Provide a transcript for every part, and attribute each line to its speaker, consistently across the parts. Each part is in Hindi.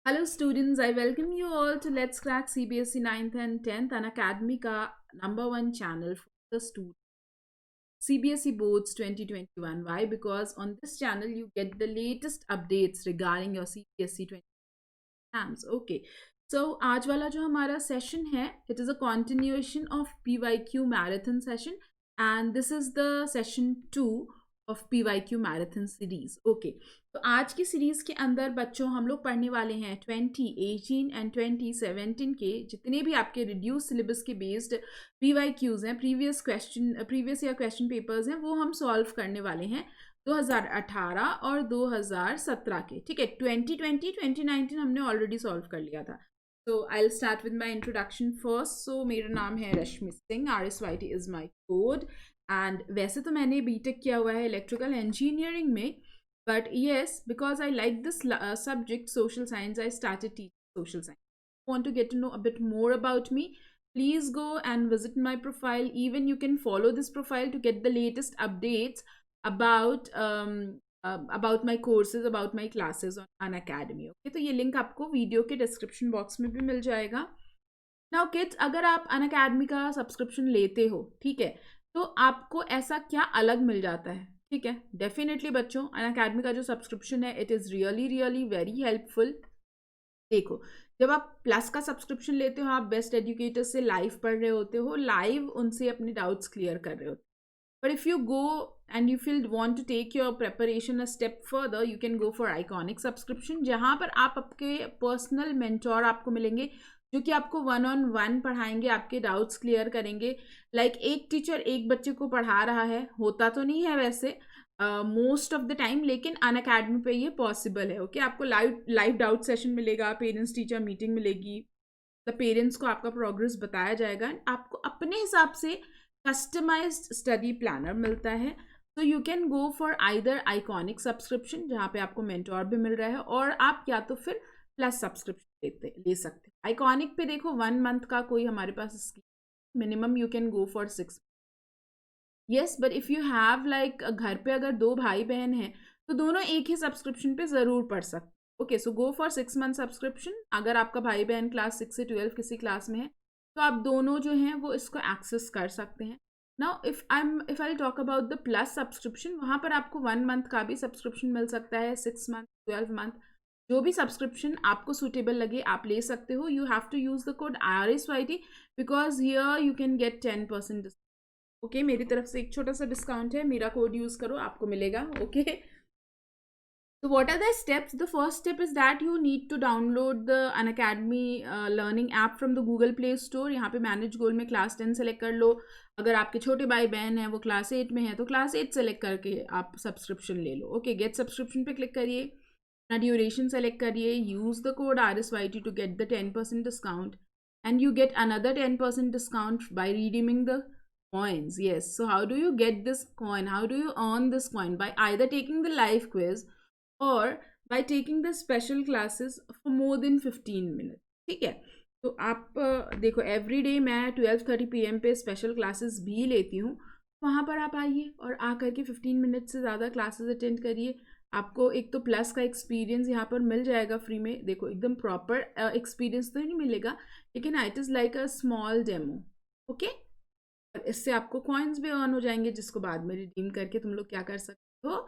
Speaker 1: Hello students, I welcome you all to Let's Crack CBSE 9th and 10th, an academy ka #1 channel for the students. CBSE Boards 2021. Why? Because on this channel you get the latest updates regarding your CBSE 20 exams. Okay. So आज वाला जो हमारा सेशन है, it is a continuation of PYQ marathon session and this is the session 2 of PYQ marathon series. Okay, तो आज की सीरीज के अंदर बच्चों हम लोग पढ़ने वाले हैं 2018 एंड 2017 के जितने भी आपके रिड्यूस सिलेबस के बेस्ड PYQs हैं, प्रीवियस ईयर क्वेश्चन पेपर्स हैं, वो हम सॉल्व करने वाले हैं 2018 और 2017 के. ठीक है, 2020 2019 हमने ऑलरेडी सॉल्व कर लिया था. So I'll start with my introduction first. So मेरा नाम है Rashmi Singh, RSYT is my code. And वैसे तो मैंने बीटेक किया हुआ है इलेक्ट्रिकल इंजीनियरिंग में, but yes because I like this subject social science I started teaching social science. Want to get to know a bit more about me, please go and visit my profile. Even you can follow this profile to get the latest updates about my courses, about my classes on Unacademy. Okay, तो ये लिंक आपको वीडियो के डिस्क्रिप्शन बॉक्स में भी मिल जाएगा. नाउ किड्स, अगर आप Unacademy का सब्सक्रिप्शन लेते हो, ठीक है, तो आपको ऐसा क्या अलग मिल जाता है? ठीक है, डेफिनेटली बच्चों Unacademy का जो सब्सक्रिप्शन है it is really really very helpful. देखो, जब आप प्लस का सब्सक्रिप्शन लेते हो, आप बेस्ट एजुकेटर्स से लाइव पढ़ रहे होते हो, लाइव उनसे अपने डाउट्स क्लियर कर रहे होते हो. But if you go and you feel want to take your preparation a step further, you can go for iconic subscription, जहाँ पर आप आपके पर्सनल मेंटोर आपको मिलेंगे जो कि आपको 1-on-1 पढ़ाएंगे, आपके डाउट्स क्लियर करेंगे. लाइक एक टीचर एक बच्चे को पढ़ा रहा है, होता तो नहीं है वैसे मोस्ट ऑफ द टाइम, लेकिन Unacademy पे ये पॉसिबल है. ओके, आपको लाइव डाउट सेशन मिलेगा, पेरेंट्स टीचर मीटिंग मिलेगी, द पेरेंट्स को आपका प्रोग्रेस बताया जाएगा, आपको अपने हिसाब से कस्टमाइज्ड स्टडी प्लानर मिलता है. तो you can go for either iconic subscription जहाँ पे आपको मेंटोर भी मिल रहा है, और आप या तो फिर प्लस सब्सक्रिप्शन ले सकते हैं. आइकॉनिक पे देखो 1 मंथ का कोई हमारे पास minimum you can go for 6. Yes, but if you have like घर पे अगर 2 भाई बहन हैं तो दोनों एक ही सब्सक्रिप्शन पे ज़रूर पढ़ सकते. Okay, so go for 6 month subscription. अगर आपका भाई बहन क्लास 6 से 12 किसी क्लास में है तो आप दोनों जो हैं वो इसको एक्सेस कर सकते हैं. Now if I talk about the plus subscription, वहाँ पर आपको 1 मंथ का भी सब्सक्रिप्शन मिल सकता है, 6 मंथ, 12 मंथ, जो भी सब्सक्रिप्शन आपको सूटेबल लगे आप ले सकते हो. You have to use the code RSYT because here you can get 10% discount. Okay, मेरी तरफ से एक छोटा सा डिस्काउंट है, मेरा कोड यूज़ करो, आपको मिलेगा. ओके, तो what are the steps? The first step is that you need to download the Unacademy learning app from the Google Play Store. यहाँ पे मैनेज गोल में क्लास 10 सेलेक्ट कर लो. अगर आपके छोटे भाई बहन हैं वो क्लास 8 में है तो क्लास 8 सेलेक्ट करके आप सब्सक्रिप्शन ले लो. ओके, गेट सब्सक्रिप्शन पे क्लिक करिए, अपना ड्यूरेशन सेलेक्ट करिए, use the code RSYT to get the 10% discount and you get another 10% discount by redeeming the coins. Yes, so how do you get this coin? How do you earn this coin? By either taking the live quiz or by taking the special classes for more than 15 minutes. ठीक है, तो आप देखो एवरी डे मैं 12:30 PM पे स्पेशल क्लासेस भी लेती हूँ. वहाँ पर आप आइए और आकर के 15 मिनट से ज़्यादा क्लासेस अटेंड करिए. आपको एक तो प्लस का एक्सपीरियंस यहाँ पर मिल जाएगा फ्री में. देखो, एकदम प्रॉपर एक्सपीरियंस तो नहीं मिलेगा, लेकिन it is like a small demo. Okay, और इससे आपको कॉइन्स भी अर्न हो जाएंगे, जिसको बाद में रिडीम करके तुम लोग क्या कर सकते हो,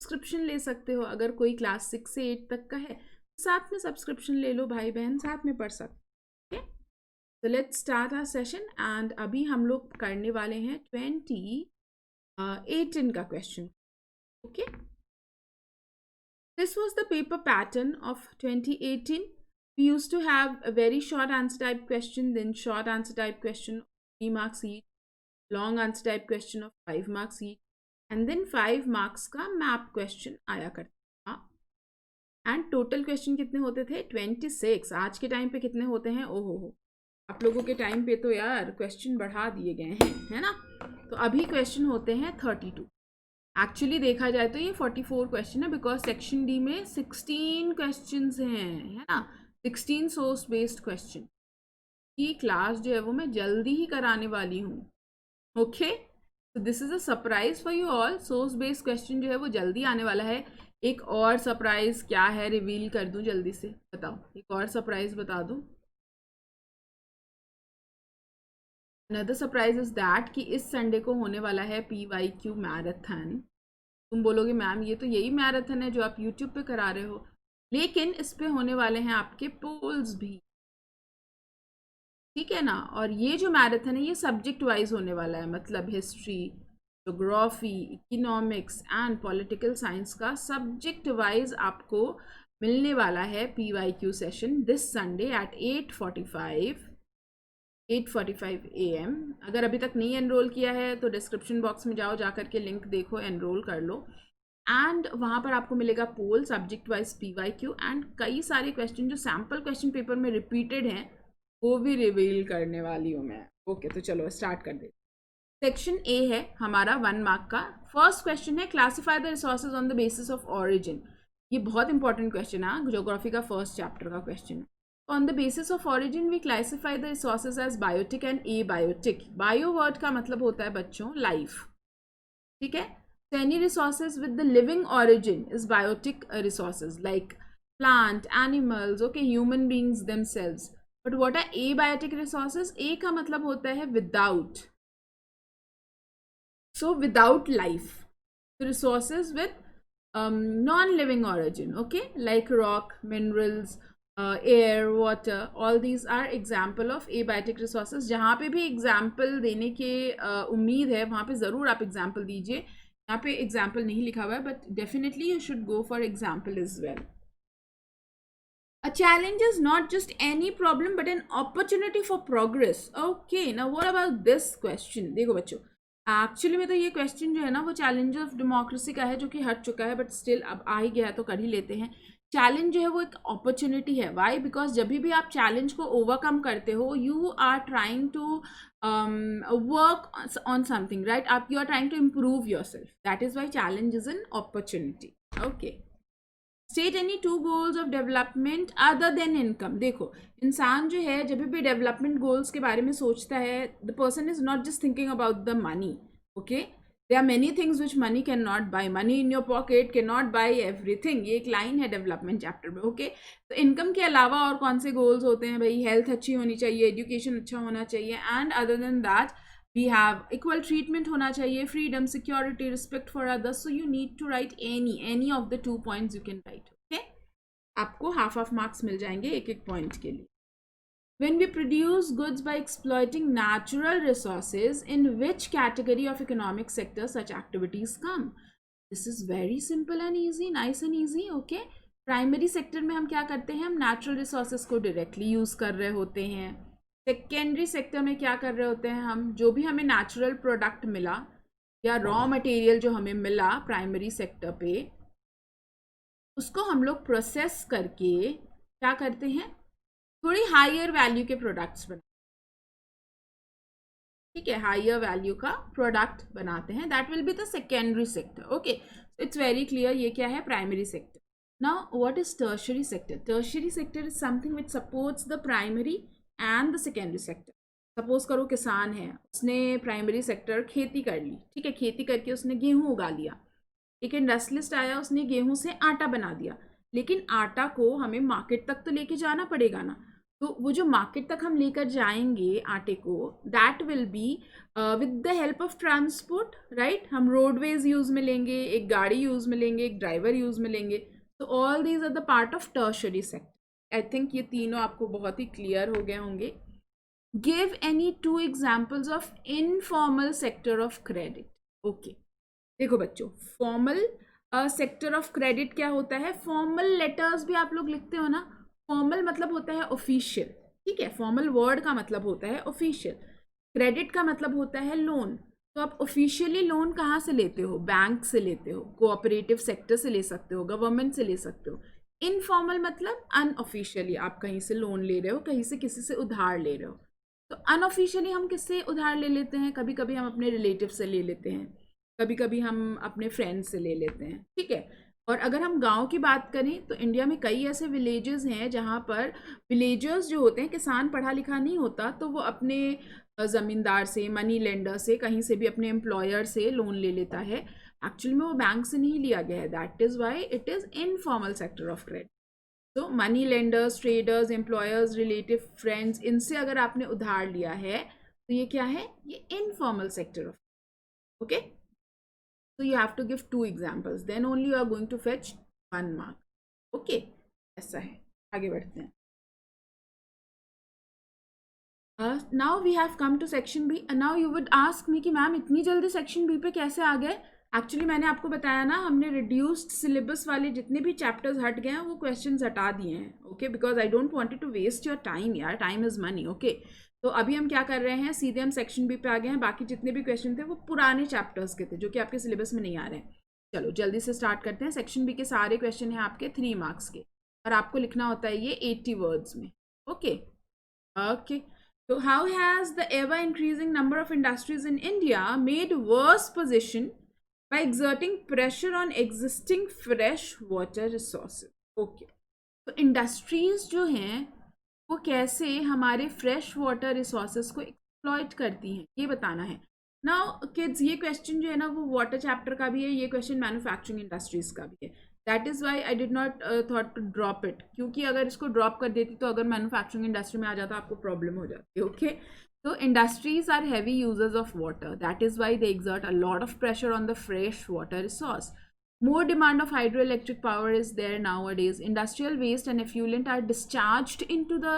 Speaker 1: सब्सक्रिप्शन ले सकते हो. अगर कोई क्लास 6 से 8 तक का है तो साथ में सब्सक्रिप्शन ले लो, भाई बहन साथ में पढ़ सकते. ओके, तो let's start our session. And अभी हम लोग करने वाले हैं 2018 का question. Okay, this was the paper pattern of 2018. We used to have a very short answer type question, then short answer type question of 3 marks each, long answer type question of 5 marks each, and then 5 marks का map question आया करता था. एंड टोटल क्वेश्चन कितने होते थे? 26. आज के टाइम पे कितने होते हैं? ओहो हो, आप लोगों के टाइम पे तो यार क्वेश्चन बढ़ा दिए गए हैं, है ना. तो अभी क्वेश्चन होते हैं 32. एक्चुअली देखा जाए तो ये 44 क्वेश्चन है, बिकॉज सेक्शन डी में 16 क्वेश्चन हैं, है ना. 16 सोर्स बेस्ड क्वेश्चन की क्लास जो है वो मैं जल्दी ही कराने वाली हूँ. ओके, तो this is a surprise for you all. Source based question जो है वो जल्दी आने वाला है. एक और सरप्राइज क्या है रिवील कर दूं जल्दी से, बताओ, एक और सरप्राइज बता दूं। अनदर सरप्राइज इज दैट कि इस संडे को होने वाला है PYQ मैराथन। तुम बोलोगे मैम ये तो यही मैराथन है जो आप यूट्यूब पे करा रहे हो, लेकिन इस पे होने वाले हैं आपके पोल्स भी, ठीक है ना। और ये जो मैराथन है ये सब्जेक्ट वाइज होने वाला है, मतलब history, geography, economics and political science का सब्जेक्ट वाइज आपको मिलने वाला है PYQ session this Sunday at 8:45 AM। अगर अभी तक नहीं एनरोल किया है तो डिस्क्रिप्शन बॉक्स में जाओ, जाकर के लिंक देखो, एनरोल कर लो। एंड वहाँ पर आपको मिलेगा पोल सब्जेक्ट वाइज PYQ एंड कई सारे क्वेश्चन जो सैम्पल क्वेश्चन पेपर में रिपीटेड हैं वो भी रिवील करने वाली हूँ मैं। ओके, तो चलो स्टार्ट कर दे। सेक्शन ए है हमारा 1 मार्क का। फर्स्ट क्वेश्चन है classify the resources on the basis of origin. ये बहुत इंपॉर्टेंट क्वेश्चन है, ज्योग्राफी का फर्स्ट चैप्टर का क्वेश्चन है। On the basis of origin we classify the resources as biotic and abiotic. Bio word का मतलब होता है बच्चों लाइफ, ठीक है। So any resources with the living origin is biotic resources like plant, animals, okay, human beings themselves. But what are abiotic resources? A का मतलब होता है without, so without life. So resources with non-living origin, okay, like rock, minerals, air, water, all these are example of abiotic resources. जहाँ पे भी example देने के उम्मीद है वहाँ पे ज़रूर आप example दीजिए। यहाँ पे एग्जाम्पल नहीं लिखा हुआ है, but definitely you should go for example is well. A challenge is not just any problem but an opportunity for progress. Okay, now what about this question. देखो बच्चों, एक्चुअली में तो ये क्वेश्चन जो है ना वो चैलेंज ऑफ डेमोक्रेसी का है जो कि हट चुका है, बट स्टिल अब आ ही गया है तो कर ही लेते हैं। चैलेंज जो है वो एक अपॉर्चुनिटी है। वाई? बिकॉज जब भी आप चैलेंज को ओवरकम करते हो you are trying to work on something, right. आप you are trying to improve yourself, that is why challenge is an opportunity. Okay, state any 2 goals of development other than income. देखो, इंसान जो है जब भी डेवलपमेंट गोल्स के बारे में सोचता है, the person is not just thinking about the money, okay. There are many things which money cannot buy. Money in your pocket cannot buy everything. ये एक लाइन है डेवलपमेंट चैप्टर में, ओके। तो इनकम के अलावा और कौन से गोल्स होते हैं भाई? हेल्थ अच्छी होनी चाहिए, एजुकेशन अच्छा होना चाहिए, and other than that we have equal treatment होना चाहिए, freedom, security, respect for others. So you need to write any of the 2 points you can write, okay. आपको हाफ मार्क्स मिल जाएंगे एक एक पॉइंट के लिए। When we produce goods by exploiting natural resources, in which category of economic sector such activities come? This is very simple and easy, nice and easy, okay. Primary sector में हम क्या करते हैं? हम नेचुरल रिसोर्सेज को डायरेक्टली यूज़ कर रहे होते हैं। सेकेंडरी सेक्टर में क्या कर रहे होते हैं? हम जो भी हमें नेचुरल प्रोडक्ट मिला या रॉ मटेरियल जो हमें मिला प्राइमरी सेक्टर पे, उसको हम लोग प्रोसेस करके क्या करते हैं? थोड़ी हायर वैल्यू के प्रोडक्ट्स बनाते हैं, ठीक है, हायर वैल्यू का प्रोडक्ट बनाते हैं। That will be the secondary sector, okay. It's very clear, ये क्या है? Primary sector. Now what is tertiary sector? Tertiary sector is something which supports the primary and the secondary sector. Suppose करो किसान है, उसने प्राइमरी सेक्टर खेती कर ली, ठीक है, खेती करके उसने गेहूँ उगा लिया। एक इंडस्ट्रियलिस्ट आया, उसने गेहूँ से आटा बना दिया, लेकिन आटा को हमें मार्केट तक तो लेके जाना पड़ेगा ना। तो वो जो मार्केट तक हम लेकर जाएंगे आटे को, that will be with the help of transport, right. हम रोडवेज यूज़ में लेंगे, एक गाड़ी यूज़ में लेंगे, एक ड्राइवर यूज़ में लेंगे। तो all these are the part of tertiary sector. I think ये तीनों आपको बहुत ही क्लियर हो गए होंगे। Give any 2 examples of informal sector of credit. Okay, देखो बच्चों, फॉर्मल सेक्टर ऑफ क्रेडिट क्या होता है? फॉर्मल लेटर्स भी आप लोग लिखते हो ना। फॉर्मल मतलब होता है ऑफिशियल, ठीक है। फॉर्मल वर्ड का मतलब होता है ऑफिशियल। क्रेडिट का मतलब होता है लोन। तो आप ऑफिशियली लोन कहाँ से लेते हो? बैंक से लेते हो, कोऑपरेटिव सेक्टर से ले सकते हो, गवर्नमेंट से ले सकते हो। इनफॉर्मल मतलब अनऑफिशियली आप कहीं से लोन ले रहे हो, कहीं से किसी से उधार ले रहे हो। तो अनऑफिशियली हम किससे उधार ले लेते हैं? कभी कभी हम अपने रिलेटिव से ले लेते हैं, कभी कभी हम अपने फ्रेंड से ले लेते हैं, ठीक है। और अगर हम गांव की बात करें तो इंडिया में कई ऐसे विलेजेस हैं जहां पर विलेजर्स जो होते हैं, किसान पढ़ा लिखा नहीं होता, तो वो अपने ज़मींदार से, मनी लेंडर से, कहीं से भी अपने एम्प्लॉयर से लोन ले लेता है। एक्चुअली में वो बैंक से नहीं लिया गया है, that is why it is informal sector of credit. तो money lenders, traders, employers, relative, friends, इनसे अगर आपने उधार लिया है तो ये क्या है, ये informal sector of, okay. So you have to give 2 examples, then only you are going to fetch 1 mark. Okay, ऐसा है। आगे बढ़ते हैं। Now we have come to section B. Now you would ask me कि मैम इतनी जल्दी section B पे कैसे आ गए? एक्चुअली मैंने आपको बताया ना, हमने रिड्यूस्ड सिलेबस वाले जितने भी चैप्टर्स हट गए हैं वो क्वेश्चंस हटा दिए हैं, okay, because I don't wanted to waste your time यार, टाइम इज़ मनी, ओके। तो अभी हम क्या कर रहे हैं, सीधे हम सेक्शन बी पे आ गए हैं। बाकी जितने भी क्वेश्चन थे वो पुराने चैप्टर्स के थे जो कि आपके सिलेबस में नहीं आ रहे हैं। चलो जल्दी से स्टार्ट करते हैं। सेक्शन बी के सारे क्वेश्चन हैं आपके 3 मार्क्स के, और आपको लिखना होता है ये 80 वर्ड्स में, ओके ओके। तो how has the ever increasing number of industries in India made worse position by exerting pressure on existing fresh water resources, okay। तो इंडस्ट्रीज जो हैं वो कैसे हमारे फ्रेश वाटर रिसोर्सेज को एक्सप्लॉइट करती हैं, ये बताना है। नाउ किड्स, ये क्वेश्चन जो है ना वो वाटर चैप्टर का भी है, ये क्वेश्चन मैन्युफैक्चरिंग इंडस्ट्रीज का भी है। That is why I did not thought to drop it, क्योंकि अगर इसको ड्रॉप कर देती तो अगर मैन्युफैक्चरिंग इंडस्ट्री में आ जाता आपको प्रॉब्लम हो जाती, okay. So industries are heavy users of water. That is why they exert a lot of pressure on the fresh water resource. More demand of hydroelectric power is there nowadays. Industrial waste and effluent are discharged into the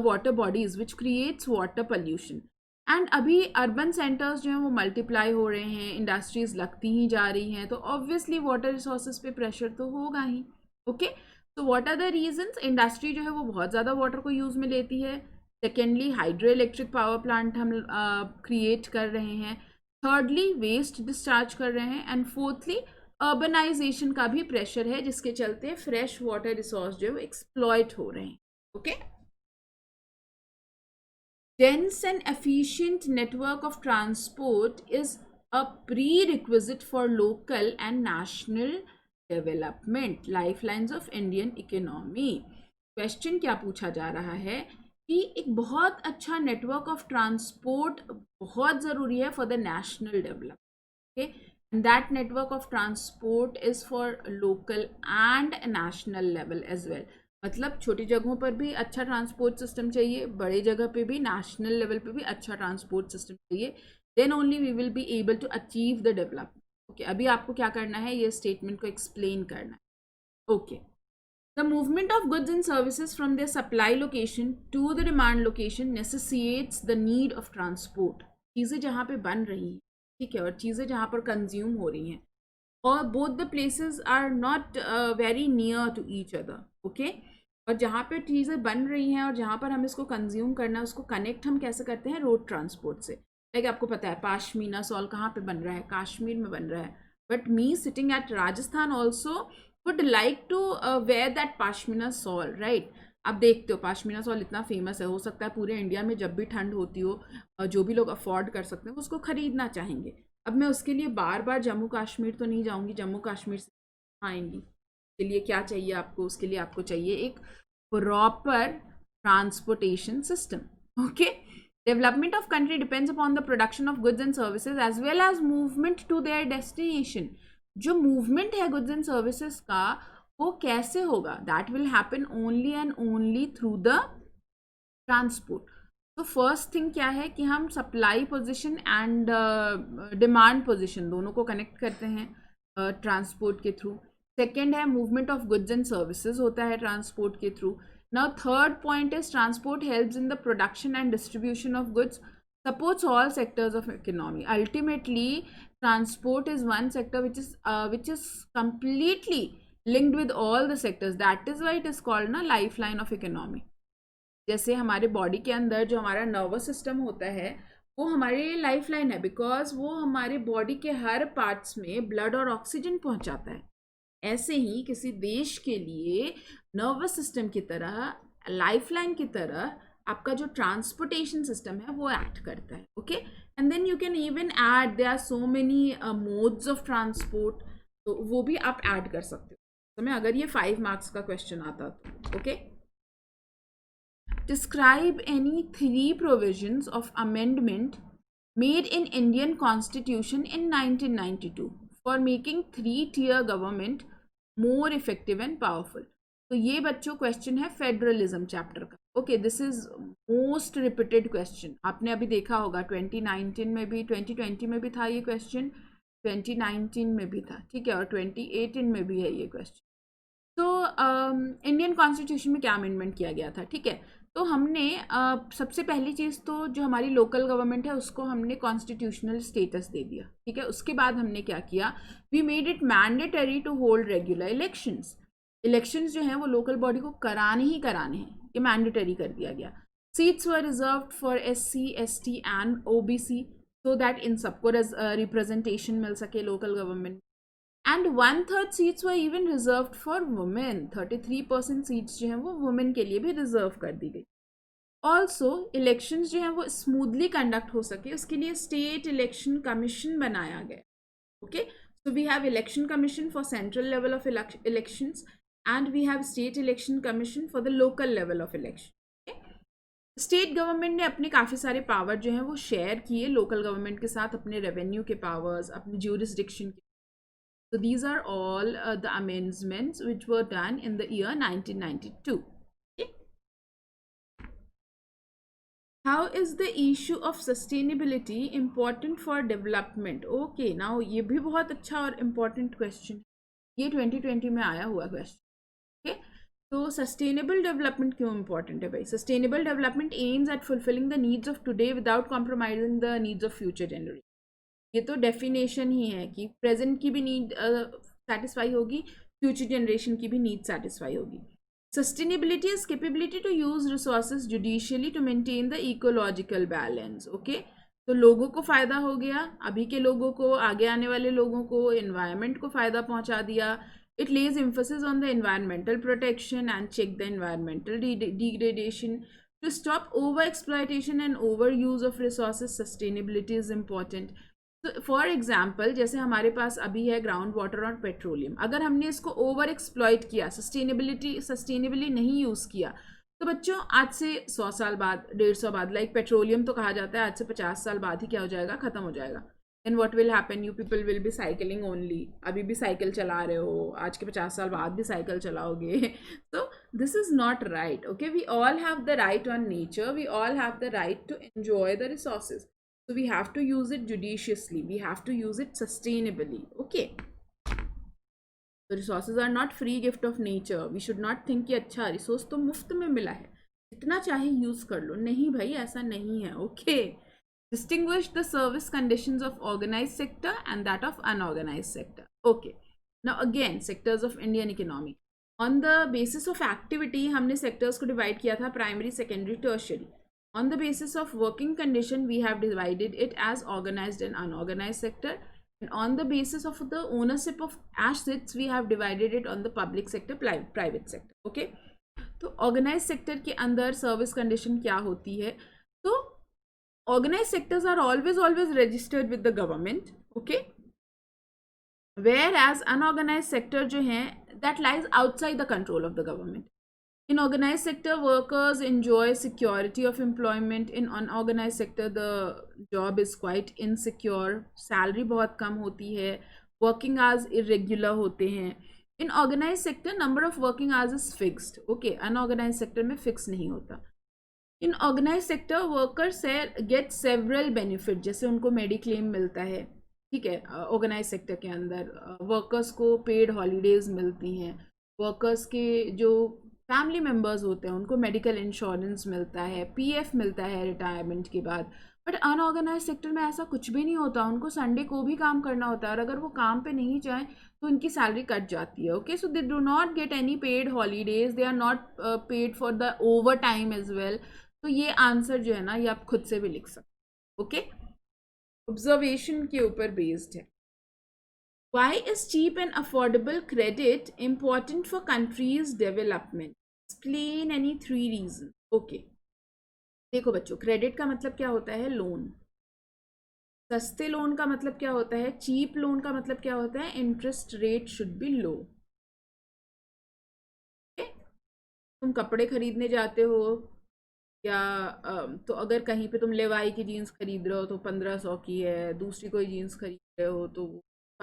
Speaker 1: water bodies, which creates water pollution. And अभी urban centers जो हैं वो multiply हो रहे हैं, industries लगती ही जा रही हैं, तो obviously water resources पे pressure तो होगा ही, okay? So what are the reasons? Industry जो है वो बहुत ज़्यादा water को use में लेती है। Secondly hydro electric power plant हम क्रिएट कर रहे हैं। थर्डली वेस्ट डिस्चार्ज कर रहे हैं। एंड फोर्थली अर्बनाइजेशन का भी प्रेशर है, जिसके चलते फ्रेश वाटर रिसोर्स जो है वो एक्सप्लॉइट हो रहे हैं, okay. Dense and efficient network of transport is a pre requisite for local and national development, lifelines of Indian economy. Question क्या पूछा जा रहा है कि एक बहुत अच्छा नेटवर्क ऑफ ट्रांसपोर्ट बहुत ज़रूरी है for the national development, okay. And that network of transport is for local and national level as well. मतलब छोटी जगहों पर भी अच्छा ट्रांसपोर्ट सिस्टम चाहिए, बड़े जगह पे भी, नेशनल लेवल पे भी अच्छा ट्रांसपोर्ट सिस्टम चाहिए, then only we will be able to achieve the development, okay. अभी आपको क्या करना है, ये स्टेटमेंट को एक्सप्लेन करना है, okay. The movement of goods and services from their supply location to the demand location necessitates the need of transport. चीज़ें जहाँ पे बन रही हैं, ठीक है, और चीज़ें जहाँ पर कंज्यूम हो रही हैं, और both the places are not very near to each other, okay? और जहाँ पे चीज़ें बन रही हैं और जहाँ पर हम इसको कंज्यूम करना है, उसको कनेक्ट हम कैसे करते हैं, रोड ट्रांसपोर्ट से। लाइक आपको पता है पाशमीना सॉल कहाँ पे बन रहा है, कश्मीर में बन रहा है, but me sitting at Rajasthan also would like to wear that pashmina shawl, right? आप देखते हो पाशमीना सॉल इतना फेमस है, हो सकता है पूरे इंडिया में जब भी ठंड होती हो जो भी लोग अफोर्ड कर सकते हैं उसको खरीदना चाहेंगे। अब मैं उसके लिए बार बार जम्मू कश्मीर तो नहीं जाऊंगी, जम्मू कश्मीर से आएंगी, उसके लिए क्या चाहिए आपको, उसके लिए आपको चाहिए एक proper transportation system, okay. Development of country depends upon the production of goods and services as well as movement to their destination. जो मूवमेंट है गुड्स एंड सर्विसेज का वो कैसे होगा, that will happen only and only through the transport. तो फर्स्ट थिंग क्या है कि हम supply position and demand position दोनों को कनेक्ट करते हैं ट्रांसपोर्ट के थ्रू। सेकेंड है movement of goods and services होता है ट्रांसपोर्ट के through. Now third point is transport helps in the production and distribution of goods, supports all sectors of economy. Ultimately, transport is one sector which is completely linked with all the sectors. That is why it is called ना lifeline of economy. जैसे हमारे बॉडी के अंदर जो हमारा नर्वस सिस्टम होता है वो हमारे लिए लाइफलाइन है, बिकॉज वो हमारे बॉडी के हर पार्ट्स में ब्लड और ऑक्सीजन पहुंचाता है। ऐसे ही किसी देश के लिए नर्वस सिस्टम की तरह, लाइफलाइन की तरह आपका जो ट्रांसपोर्टेशन सिस्टम है वो एक्ट करता है, okay. And then you can even add, there are so many modes of transport, तो वो भी आप ऐड कर सकते हो। तो मैं अगर ये 5 मार्क्स का क्वेश्चन आता तो, okay. Describe any 3 provisions of amendment made in Indian constitution in 1992। For making 3-tier government more effective and powerful. तो ये बच्चों क्वेश्चन है फेडरलिज्म चैप्टर का। Okay, this is most repeated question. आपने अभी देखा होगा 2019 में भी, 2020 में भी था ये क्वेश्चन, 2019 में भी था, ठीक है, और 2018 में भी है ये क्वेश्चन। तो इंडियन कॉन्स्टिट्यूशन में क्या अमेंडमेंट किया गया था, ठीक है। तो हमने सबसे पहली चीज़ तो जो हमारी लोकल गवर्नमेंट है उसको हमने कॉन्स्टिट्यूशनल स्टेटस दे दिया, ठीक है। उसके बाद हमने क्या किया, we made it mandatory to hold regular elections. Elections जो हैं वो लोकल बॉडी को कराने ही कराने हैं, ये मैंडेटरी कर दिया गया। Seats were reserved for SC ST and OBC, so that in सबको रिप्रेजेंटेशन मिल सके local government. And 1/3 seats were even reserve for women, 33% seats जो हैं वो वुमेन के लिए भी रिजर्व कर दी गई। ऑल्सो इलेक्शंस जो हैं वो स्मूथली कंडक्ट हो सके उसके लिए स्टेट इलेक्शन कमीशन बनाया गया। Okay, so we have election commission for central level of elections and we have state election commission for the local level of election. State government ने अपने काफ़ी सारे पावर जो हैं वो शेयर किए लोकल गवर्नमेंट के साथ, अपने रेवेन्यू के पावर्स, अपने ज्यूरिसडिक्शन के। So these are all the amendments which were done in the year 1992. Okay. How is the issue of sustainability important for development? Okay, now ये भी बहुत अच्छा और important question, ये 2020 में आया हुआ question. Okay, तो sustainable development क्यों important है भाई? Sustainable development aims at fulfilling the needs of today without compromising the needs of future generations. ये तो डेफिनेशन ही है कि प्रेजेंट की भी नीड सेटिस्फाई होगी, फ्यूचर जनरेशन की भी नीड सेटिस्फाई होगी। Sustainability is capability to use resources judiciously to maintain the ecological balance. Okay, तो लोगों को फ़ायदा हो गया, अभी के लोगों को, आगे आने वाले लोगों को, एनवायरनमेंट को फ़ायदा पहुंचा दिया। It lays emphasis on the environmental protection and check the environmental degradation to stop over exploitation and over use of resources. Sustainability is important. तो फॉर एग्जाम्पल जैसे हमारे पास अभी है ग्राउंड वाटर और पेट्रोलियम, अगर हमने इसको ओवर एक्सप्लॉइट किया, सस्टेनेबली नहीं यूज़ किया, तो बच्चों आज से 100 साल बाद, 150 बाद, लाइक पेट्रोलियम तो कहा जाता है आज से 50 साल बाद ही क्या हो जाएगा, ख़त्म हो जाएगा। Then what will happen, you people will be cycling only. अभी भी साइकिल चला रहे हो, आज के 50 साल बाद भी साइकिल चलाओगे। तो this is not right. Okay, we all have the right on nature, we all have the right to enjoy the resources. So we have to use it judiciously. We have to use it sustainably. Okay. The resources are not free gift of nature. We should not think कि अच्छा रिसोर्स तो मुफ्त में मिला है, जितना चाहे यूज कर लो। नहीं भाई, ऐसा नहीं है। Okay. Distinguish the service conditions of organized sector and that of unorganized sector. Okay. Now again, sectors of Indian economy. On the basis of activity, हमने sectors को divide किया था primary, secondary, tertiary. On the basis of working condition, we have divided it as organized and unorganized sector. And on the basis of the ownership of assets, we have divided it on the public sector, private sector. Okay? तो organized sector के अंदर service condition क्या होती है? तो organized sectors are always registered with the government. Okay? Whereas unorganized sector जो है, that lies outside the control of the government. In organized sector, workers enjoy security of employment. In unorganized sector, the job is quite insecure. Salary बहुत कम होती है. Working hours irregular होते हैं. In organized sector, number of working hours is fixed. Okay, unorganized sector में fix नहीं होता. In organized sector, workers get several benefits. जैसे उनको मेडिक्लेम मिलता है, ठीक है, ऑर्गेनाइज सेक्टर के अंदर वर्कर्स को पेड हॉलीडेज मिलती हैं, वर्कर्स के जो फैमिली मेम्बर्स होते हैं उनको मेडिकल इंश्योरेंस मिलता है, पीएफ मिलता है रिटायरमेंट के बाद। बट अनऑर्गेनाइज सेक्टर में ऐसा कुछ भी नहीं होता, उनको संडे को भी काम करना होता है और अगर वो काम पे नहीं जाएं तो उनकी सैलरी कट जाती है। Okay, so they do not get any paid holidays, they are not paid for the overtime as well. तो ये आंसर जो है ना, ये आप खुद से भी लिख सकते। ओके, ऑब्जर्वेशन के ऊपर बेस्ड है। Why is cheap and affordable credit important for countries' development? Explain any 3 reasons. Okay. देखो बच्चों, क्रेडिट का मतलब क्या होता है? लोन। सस्ते लोन का मतलब क्या होता है? चीप लोन का मतलब क्या होता है? इंटरेस्ट रेट शुड बी लो। तुम कपड़े खरीदने जाते हो या तो अगर कहीं पे तुम लेवाई की जीन्स खरीद रहे हो तो 1500 की है, दूसरी कोई जीन्स खरीद रहे हो तो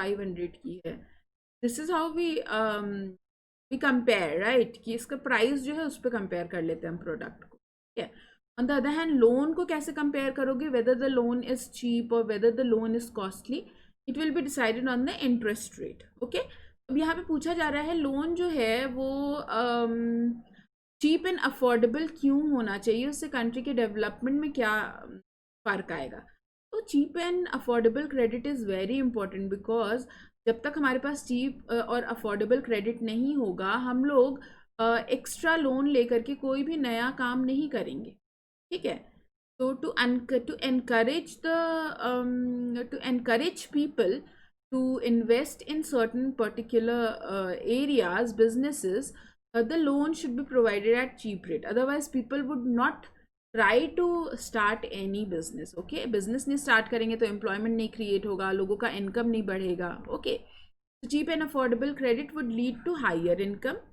Speaker 1: 500 की है. This is how we compare, right, कि इसका प्राइस जो है उस पर कंपेयर कर लेते हैं हम प्रोडक्ट को. ठीक है. On the other hand loan को कैसे कंपेयर करोगे, whether the loan is cheap और whether the loan is costly, it will be decided on the interest rate. Okay. अब यहाँ पे पूछा जा रहा है लोन जो है वो चीप एंड अफोर्डेबल क्यों होना चाहिए, उससे कंट्री के डेवलपमेंट में क्या फ़र्क आएगा. तो cheap and affordable credit is very important, because जब तक हमारे पास चीप और अफोर्डेबल क्रेडिट नहीं होगा हम लोग एक्स्ट्रा लोन लेकर के कोई भी नया काम नहीं करेंगे. ठीक है. तो to encourage people to invest in certain particular areas, businesses, the loan should be provided at cheap rate. Otherwise, people would not try to start any business. Okay, business नहीं start करेंगे तो employment नहीं create होगा, लोगों का income नहीं बढ़ेगा. Okay, so cheap and affordable credit would lead to higher income.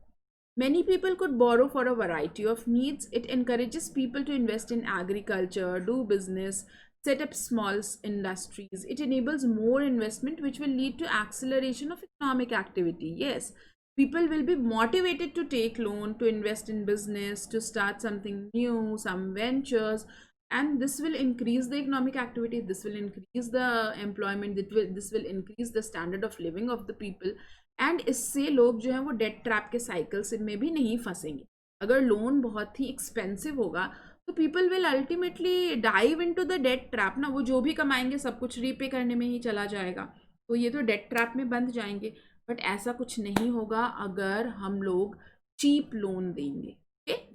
Speaker 1: Many people could borrow for a variety of needs. It encourages people to invest in agriculture, do business, set up small industries. It enables more investment, which will lead to acceleration of economic activity. Yes, people will be motivated to take loan, to invest in business, to start something new, some ventures, and this will increase the economic activity. This will increase the employment. This will increase the standard of living of the people. And इससे लोग जो है वो डेट ट्रैप के साइकिल से में भी नहीं फंसेंगे. अगर लोन बहुत ही एक्सपेंसिव होगा तो people will ultimately dive into the debt trap ना. वो जो भी कमाएंगे सब कुछ रीपे करने में ही चला जाएगा, तो ये तो डेट ट्रैप में बंध जाएंगे. बट ऐसा कुछ नहीं होगा अगर हम लोग चीप लोन देंगे.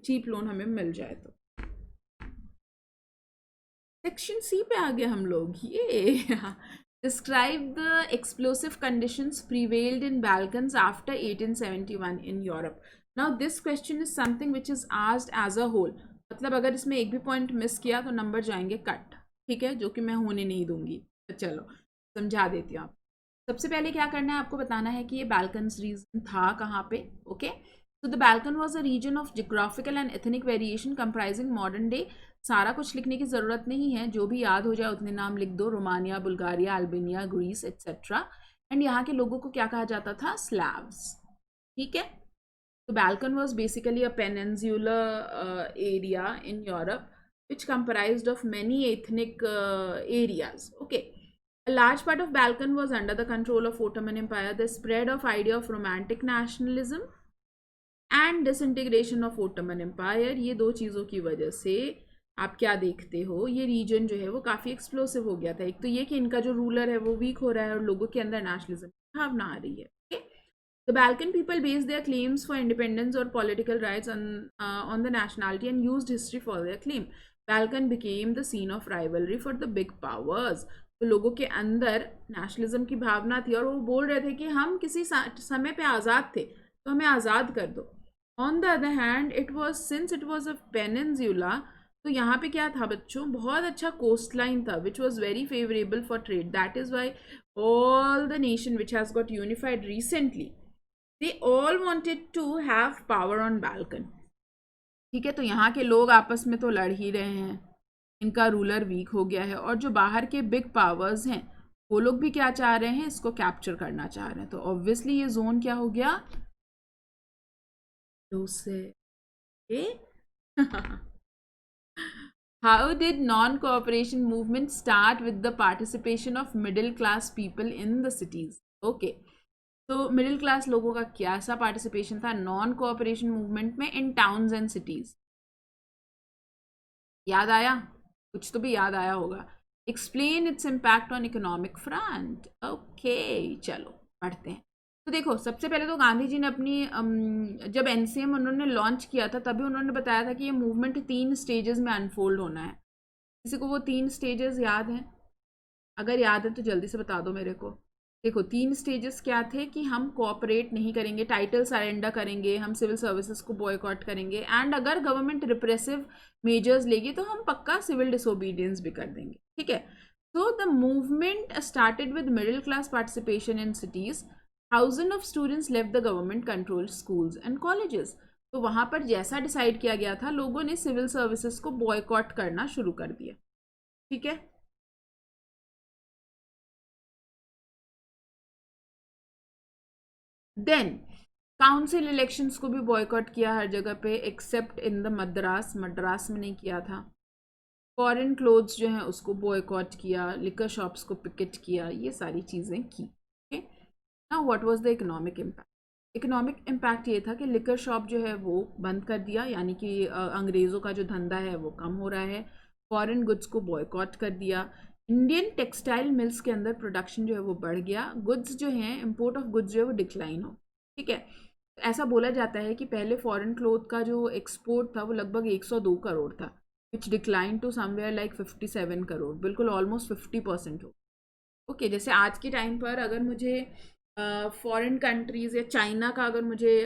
Speaker 1: चीप लोन हमें मिल जाए तो. सेक्शन सी पे आ गए हम लोग. ये Describe the explosive conditions prevailed in Balkans after 1871 in Europe. Now this question is something which is asked as a whole. मतलब अगर इसमें एक भी पॉइंट मिस किया तो नंबर जाएंगे कट. ठीक है, जो कि मैं होने नहीं दूंगी. तो चलो समझा देती हूँ. आप सबसे पहले क्या करना है, आपको बताना है कि ये बाल्कन्स रीजन था कहाँ पे. Okay. So the Balkan was a region of geographical and ethnic variation comprising modern day. सारा कुछ लिखने की ज़रूरत नहीं है, जो भी याद हो जाए उतने नाम लिख दो. Romania, Bulgaria, Albania, Greece etcetera. And यहाँ के लोगों को क्या कहा जाता था, स्लैव्स. ठीक है. तो Balkan was basically a peninsular area in Europe which comprised of many ethnic areas. Okay. A large part of Balkan was under the control of Ottoman Empire. The spread of idea of romantic nationalism and disintegration of Ottoman Empire, ये दो चीज़ों की वजह से आप क्या देखते हो, ये रीजन जो है वो काफ़ी एक्सप्लोसिव हो गया था. एक तो ये कि इनका जो रूलर है वो वीक हो रहा है और लोगों के अंदर नेशनलिज्म की भावना आ रही है. The Balkan people based their claims for independence और political rights on the nationality and used history for their claim. Balkan became the scene of rivalry for the big powers. तो लोगों के अंदर नेशनलिज्म की भावना थी और वो बोल रहे थे कि हम किसी समय पे आज़ाद थे तो हमें आज़ाद कर दो. On the other hand, since it was a peninsula, तो यहाँ पे क्या था बच्चों, बहुत अच्छा कोस्ट लाइन था which was very favorable for trade. That is why all the nation which has got unified recently, they all wanted to have power on Balkan. ठीक है. तो यहाँ के लोग आपस में तो लड़ ही रहे हैं, इनका रूलर वीक हो गया है, और जो बाहर के बिग पावर्स हैं वो लोग भी क्या चाह रहे हैं, इसको कैप्चर करना चाह रहे हैं. तो ऑब्वियसली ये जोन क्या हो गया, How did non-cooperation movement start with the participation of middle class people in the cities? Okay, तो मिडिल क्लास लोगों का क्या सा पार्टिसिपेशन था नॉन कोऑपरेशन मूवमेंट में इन टाउन्स एंड सिटीज. याद आया, कुछ तो भी याद आया होगा. Explain its impact on economic front. Okay, चलो पढ़ते हैं. तो देखो, सबसे पहले तो गांधी जी ने अपनी जब एनसीएम उन्होंने लॉन्च किया था तभी उन्होंने बताया था कि ये मूवमेंट 3 स्टेजेस में अनफोल्ड होना है. किसी को वो 3 स्टेजेस याद हैं? अगर याद है तो जल्दी से बता दो मेरे को. देखो, 3 स्टेजेस क्या थे कि हम कोऑपरेट नहीं करेंगे, टाइटल सरेंडर करेंगे, हम सिविल सर्विसेज को बॉयकॉट करेंगे, एंड अगर गवर्नमेंट रिप्रेसिव मेजर्स लेगी तो हम पक्का सिविल डिसोबीडियंस भी कर देंगे. ठीक है. So the movement started with middle class participation in cities. Thousands of students left the government controlled schools and colleges. तो वहाँ पर जैसा डिसाइड किया गया था, लोगों ने सिविल सर्विसेज को बॉयकॉट करना शुरू कर दिया. ठीक है. देन काउंसिल इलेक्शंस को भी बॉयकॉट किया हर जगह पे एक्सेप्ट इन द मद्रास में नहीं किया था। फॉरेन क्लोथ्स जो है उसको बॉयकॉट किया, लिकर शॉप्स को पिकेट किया, ये सारी चीज़ें की। Okay, now what was the economic impact? Economic impact ये था कि लिकर शॉप जो है वो बंद कर दिया, यानी कि अंग्रेज़ों का जो धंधा है वो कम हो रहा है। फॉरेन गुड्स को बॉयकॉट कर दिया। इंडियन टेक्सटाइल मिल्स के अंदर प्रोडक्शन जो है वो बढ़ गया। गुड्स जो हैं, इम्पोर्ट ऑफ गुड्स जो है वो डिक्लाइन हो। ठीक है, ऐसा बोला जाता है कि पहले फॉरेन क्लोथ का जो एक्सपोर्ट था वो लगभग 102 करोड़ था, which decline to somewhere like 57 crore, बिल्कुल ऑलमोस्ट 50% हो। ओके, जैसे आज के टाइम पर अगर मुझे फॉरेन कंट्रीज़ या चाइना का अगर मुझे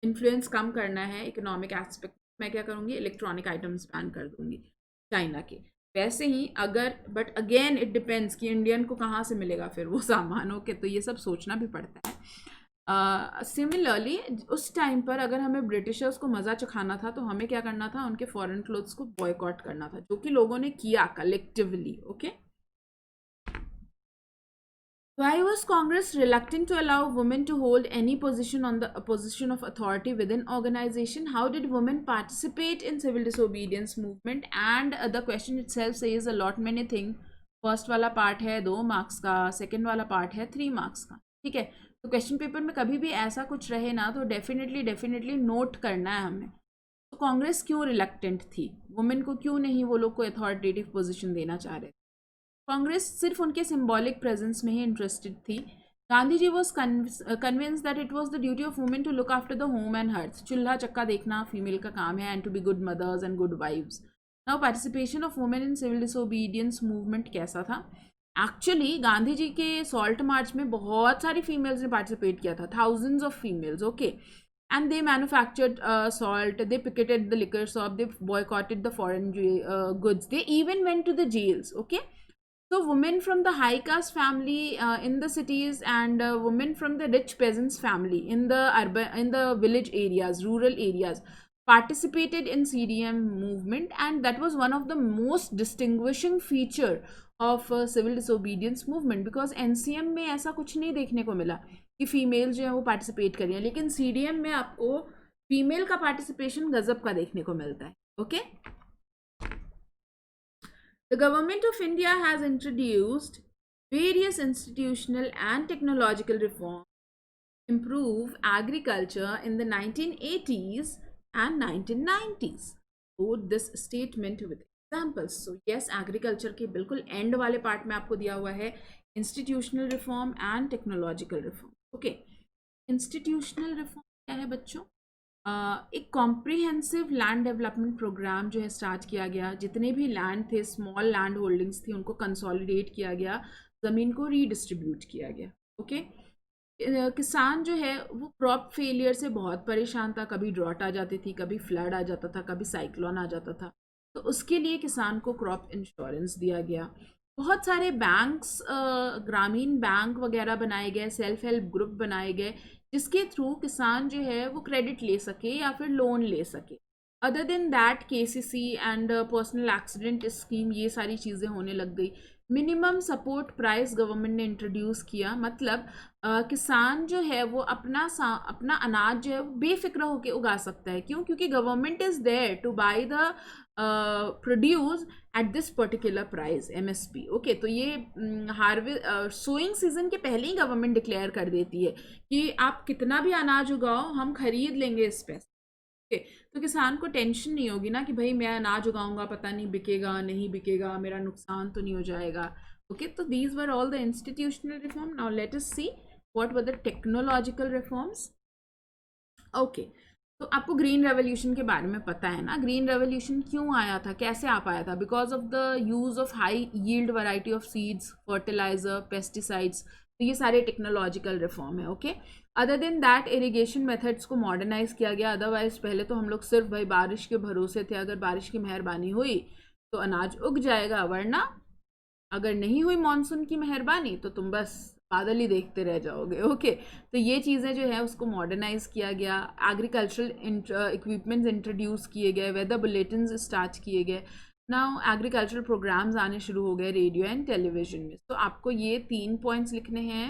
Speaker 1: इन्फ्लुएंस कम करना है इकोनॉमिक एस्पेक्ट, मैं क्या करूँगी, इलेक्ट्रॉनिक आइटम्स बैन कर दूँगी चाइना के। वैसे ही अगर, बट अगेन इट डिपेंड्स कि इंडियन को कहाँ से मिलेगा फिर वो सामान। ओके, तो ये सब सोचना भी पड़ता है। सिमिलरली उस टाइम पर अगर हमें ब्रिटिशर्स को मज़ा चखाना था तो हमें क्या करना था, उनके फॉरेन क्लोथ्स को बॉयकॉट करना था, जो कि लोगों ने किया collectively. Okay, why was Congress reluctant to allow women to hold any position on the position of authority within organization? How did women participate in civil disobedience movement? And the question itself says a lot many things. First वाला पार्ट है 2 मार्क्स का, सेकंड वाला पार्ट है 3 मार्क्स का। ठीक है, तो क्वेश्चन पेपर में कभी भी ऐसा कुछ रहे ना तो डेफिनेटली नोट करना है हमें। तो कांग्रेस क्यों रिलक्टेंट थी, वुमेन को क्यों नहीं वो लोग को अथॉरिटेटिव पोजीशन देना चाह रहे थे? कांग्रेस सिर्फ उनके सिंबॉलिक प्रेजेंस में ही इंटरेस्टेड थी। Gandhi ji was convince that it was the duty of women to look after the home and hearth. चूल्हा चक्का देखना फीमेल का काम है, and to be good mothers and good wives. Now participation of women in civil disobedience movement कैसा था? एक्चुअली गांधी जी के सॉल्ट मार्च में बहुत सारी फीमेल्स ने पार्टिसिपेट किया था, thousands of females. Okay, and they manufactured salt, they picketed the liquor shop, they boycotted the foreign goods, they even went to the jails. Okay, so women from the high caste family in the cities and women from the rich peasants family in the urban, in the village areas, rural areas, participated in CDM movement, and that was one of the most distinguishing feature of civil disobedience movement, because NCM में ऐसा कुछ नहीं देखने को मिला कि फीमेल जो है वो पार्टिसिपेट करी है, लेकिन CDM में आपको फीमेल का पार्टिसिपेशन गजब का देखने को मिलता है। Okay, The Government of India has introduced various institutional and technological reforms to improve agriculture in the 1980s and 1990s. Quote this statement with examples. So yes, agriculture के बिल्कुल end वाले part में आपको दिया हुआ है institutional reform and technological reform. Okay, institutional reform क्या है बच्चों? एक कॉम्प्रिहेंसिव लैंड डेवलपमेंट प्रोग्राम जो है स्टार्ट किया गया। जितने भी लैंड थे, स्मॉल लैंड होल्डिंग्स थी, उनको कंसोलिडेट किया गया, ज़मीन को रीडिस्ट्रीब्यूट किया गया। ओके, किसान जो है वो क्रॉप फेलियर से बहुत परेशान था, कभी ड्रॉट आ जाती थी, कभी फ्लड आ जाता था, कभी साइक्लोन आ जाता था, तो उसके लिए किसान को क्रॉप इंश्योरेंस दिया गया। बहुत सारे बैंक्स, ग्रामीण बैंक वगैरह बनाए गए, सेल्फ हेल्प ग्रुप बनाए गए, जिसके थ्रू किसान जो है वो क्रेडिट ले सके या फिर लोन ले सके। Other than that KCC and personal accident scheme, ये सारी चीज़ें होने लग गई। मिनिमम सपोर्ट प्राइस गवर्नमेंट ने इंट्रोड्यूस किया, मतलब किसान जो है वो अपना अनाज जो है वो बेफिक्र होकर उगा सकता है। क्यों? क्योंकि government is there to buy the produce at this particular price, MSP। Okay, तो ये सोइंग सीजन के पहले ही गवर्नमेंट डिक्लेयर कर देती है कि आप कितना भी अनाज उगाओ, हम खरीद लेंगे इस पैसे। ओके, तो किसान को टेंशन नहीं होगी ना कि भाई मैं अनाज उगाऊंगा, पता नहीं बिकेगा नहीं बिकेगा, मेरा नुकसान तो नहीं हो जाएगा। ओके, तो these were all the institutional reform. Now let us see what were the technological reforms. Okay, तो आपको ग्रीन रेवोल्यूशन के बारे में पता है ना? ग्रीन रेवोल्यूशन क्यों आया था, कैसे आ पाया था? Because of the use of high yield variety of seeds, fertiliser, pesticides. तो ये सारे टेक्नोलॉजिकल रिफॉर्म है। Okay, other than that irrigation methods को मॉडर्नाइज किया गया। अदरवाइज पहले तो हम लोग सिर्फ भाई बारिश के भरोसे थे, अगर बारिश की मेहरबानी हुई तो अनाज उग जाएगा, वरना अगर नहीं हुई मानसून की मेहरबानी तो तुम बस बादल ही देखते रह जाओगे। ओके, तो ये चीज़ें जो है उसको मॉडर्नाइज किया गया। एग्रीकल्चरल इक्विपमेंट्स इंट्रोड्यूस किए गए, वेदर बुलेटिन्स स्टार्ट किए गए। नाउ एग्रीकल्चरल प्रोग्राम्स आने शुरू हो गए रेडियो एंड टेलीविजन में। तो आपको ये 3 पॉइंट्स लिखने हैं।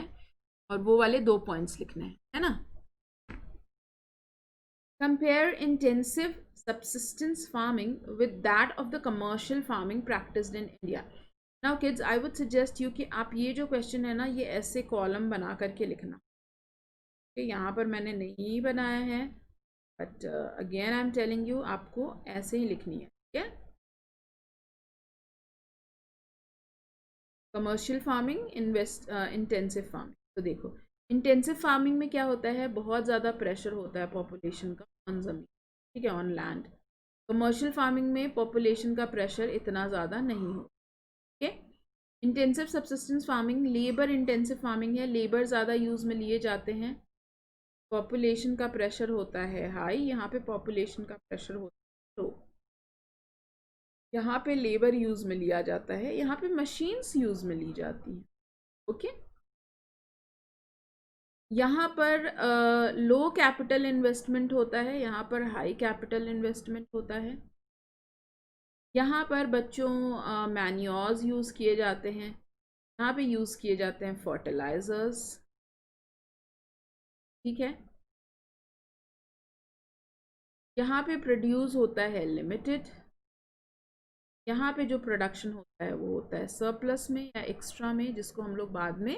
Speaker 1: और वो वाले 2 पॉइंट्स लिखने हैं, है ना। Compare intensive subsistence farming with that of the commercial farming practiced in India. Now kids, I would suggest you कि आप ये जो क्वेश्चन है ना, ये ऐसे कॉलम बना करके लिखना। यहाँ पर मैंने नहीं बनाया है, but again I am telling you, आपको ऐसे ही लिखनी है, ठीक है। Commercial farming, intensive farming. तो देखो, इंटेंसिव फार्मिंग में क्या होता है, बहुत ज़्यादा प्रेशर होता है पॉपुलेशन का ऑन ज़मीन, ठीक है, ऑन लैंड। कमर्शियल फार्मिंग में पॉपुलेशन का प्रेशर इतना ज़्यादा नहीं हो, ठीक है। Intensive subsistence farming labour intensive farming है, लेबर ज़्यादा यूज़ में लिए जाते हैं, पॉपुलेशन का प्रेशर होता है हाई, यहाँ पे पॉपुलेशन का प्रेशर होता है लो। यहाँ पे लेबर यूज़ में लिया जाता है, यहाँ पे मशीन्स यूज़ में ली जाती हैं, ओके। यहाँ पर लो कैपिटल इन्वेस्टमेंट होता है, यहाँ पर हाई कैपिटल इन्वेस्टमेंट होता है। यहाँ पर बच्चों मैन्योर्स यूज़ किए जाते हैं, यहाँ पे यूज़ किए जाते हैं फर्टिलाइजर्स, ठीक है। यहाँ पे प्रोड्यूस होता है लिमिटेड, यहाँ पे जो प्रोडक्शन होता है वो होता है सरप्लस में या एक्स्ट्रा में, जिसको हम लोग बाद में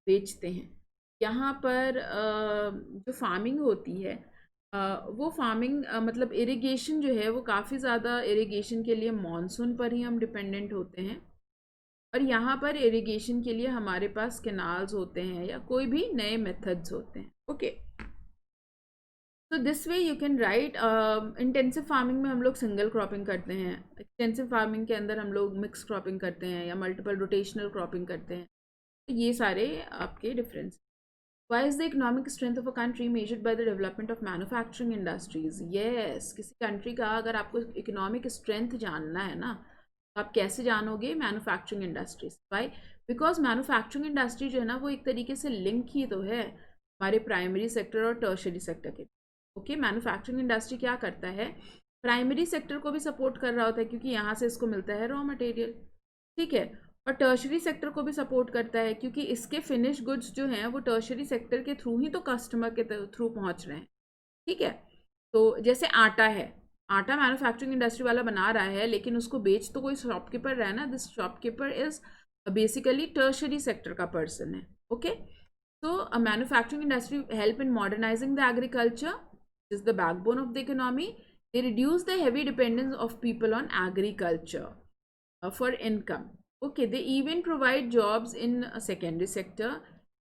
Speaker 1: बेचते हैं। यहाँ पर जो फार्मिंग होती है वो फार्मिंग मतलब इरिगेशन जो है वो काफ़ी ज़्यादा, इरिगेशन के लिए मॉनसून पर ही हम डिपेंडेंट होते हैं, और यहाँ पर इरिगेशन के लिए हमारे पास कैनाल्स होते हैं या कोई भी नए मेथड्स होते हैं, ओके। तो this way you can right. Intensive farming में हम लोग सिंगल क्रॉपिंग करते हैं, एक्सटेंसिव फार्मिंग के अंदर हम लोग मिक्स क्रॉपिंग करते हैं या मल्टीपल रोटेशनल क्रॉपिंग करते हैं। तो ये सारे आपके difference. Why is the economic strength of a country measured by the development of manufacturing industries? Yes, किसी कंट्री का अगर आपको इकोनॉमिक स्ट्रेंथ जानना है ना, तो आप कैसे जानोगे, manufacturing industries. Why? Because manufacturing industry जो है ना, वो एक तरीके से लिंक ही तो है हमारे प्राइमरी सेक्टर और टर्शरी सेक्टर के। ओके, मैन्युफैक्चरिंग इंडस्ट्री क्या करता है, प्राइमरी सेक्टर को भी सपोर्ट कर रहा होता है क्योंकि यहाँ से इसको मिलता है रॉ मटेरियल, ठीक है, और टर्शरी सेक्टर को भी सपोर्ट करता है क्योंकि इसके फिनिश गुड्स जो हैं वो टर्शरी सेक्टर के थ्रू ही तो कस्टमर के थ्रू पहुँच रहे हैं, ठीक है। तो जैसे आटा है, आटा मैन्युफैक्चरिंग इंडस्ट्री वाला बना रहा है, लेकिन उसको बेच तो कोई शॉपकीपर रहा है ना, this shopkeeper is basically tertiary sector का पर्सन है, ओके। तो manufacturing industry help in modernising the agriculture, is the backbone of the economy. They reduce the heavy dependence of people on agriculture for income, okay. They even provide jobs in a secondary sector.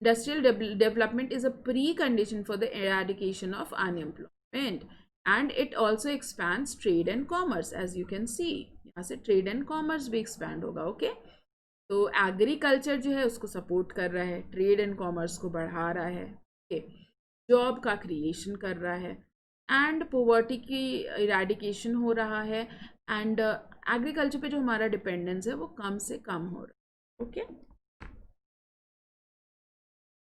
Speaker 1: Industrial development is a precondition for the eradication of unemployment, and it also expands trade and commerce, as you can see. यहाँ से trade and commerce भी expand होगा, okay. तो agriculture जो है उसको support कर रहा है, trade and commerce को बढ़ा रहा है, okay. जॉब का क्रिएशन कर रहा है, एंड पोवर्टी की इरेडिकेशन हो रहा है, एंड एग्रीकल्चर पे जो हमारा डिपेंडेंस है वो कम से कम हो रहा है, okay.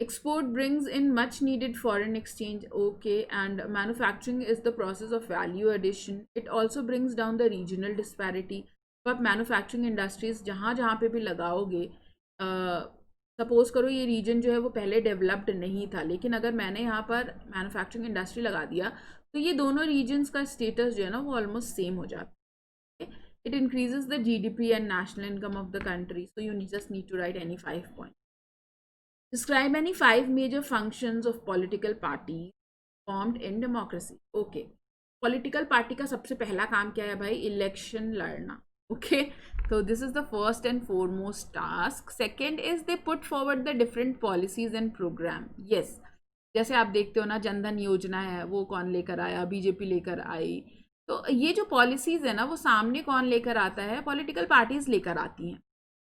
Speaker 1: Export brings in much needed foreign exchange, okay, and manufacturing is the process of value addition. It also brings down the regional disparity. तो आप मैन्युफैक्चरिंग इंडस्ट्रीज जहाँ जहाँ पे भी लगाओगे, सपोज करो ये रीजन जो है वो पहले डेवलप्ड नहीं था, लेकिन अगर मैंने यहाँ पर मैन्युफैक्चरिंग इंडस्ट्री लगा दिया तो ये दोनों रीजन्स का स्टेटस जो है ना वो ऑलमोस्ट सेम हो जाता है। It increases the GDP and national income of the country. So you just need to write any 5 point. Describe any 5 major functions of political party formed in democracy. Okay, political party का सबसे पहला काम क्या है भाई, इलेक्शन लड़ना, okay. So this is the first and foremost task. Second is they put forward the different policies and program. Yes, जैसे आप देखते हो ना, जनधन योजना है वो कौन लेकर आया, बीजेपी लेकर आई। तो ये जो पॉलिसीज है ना वो सामने कौन लेकर आता है, पॉलिटिकल पार्टीज लेकर आती हैं।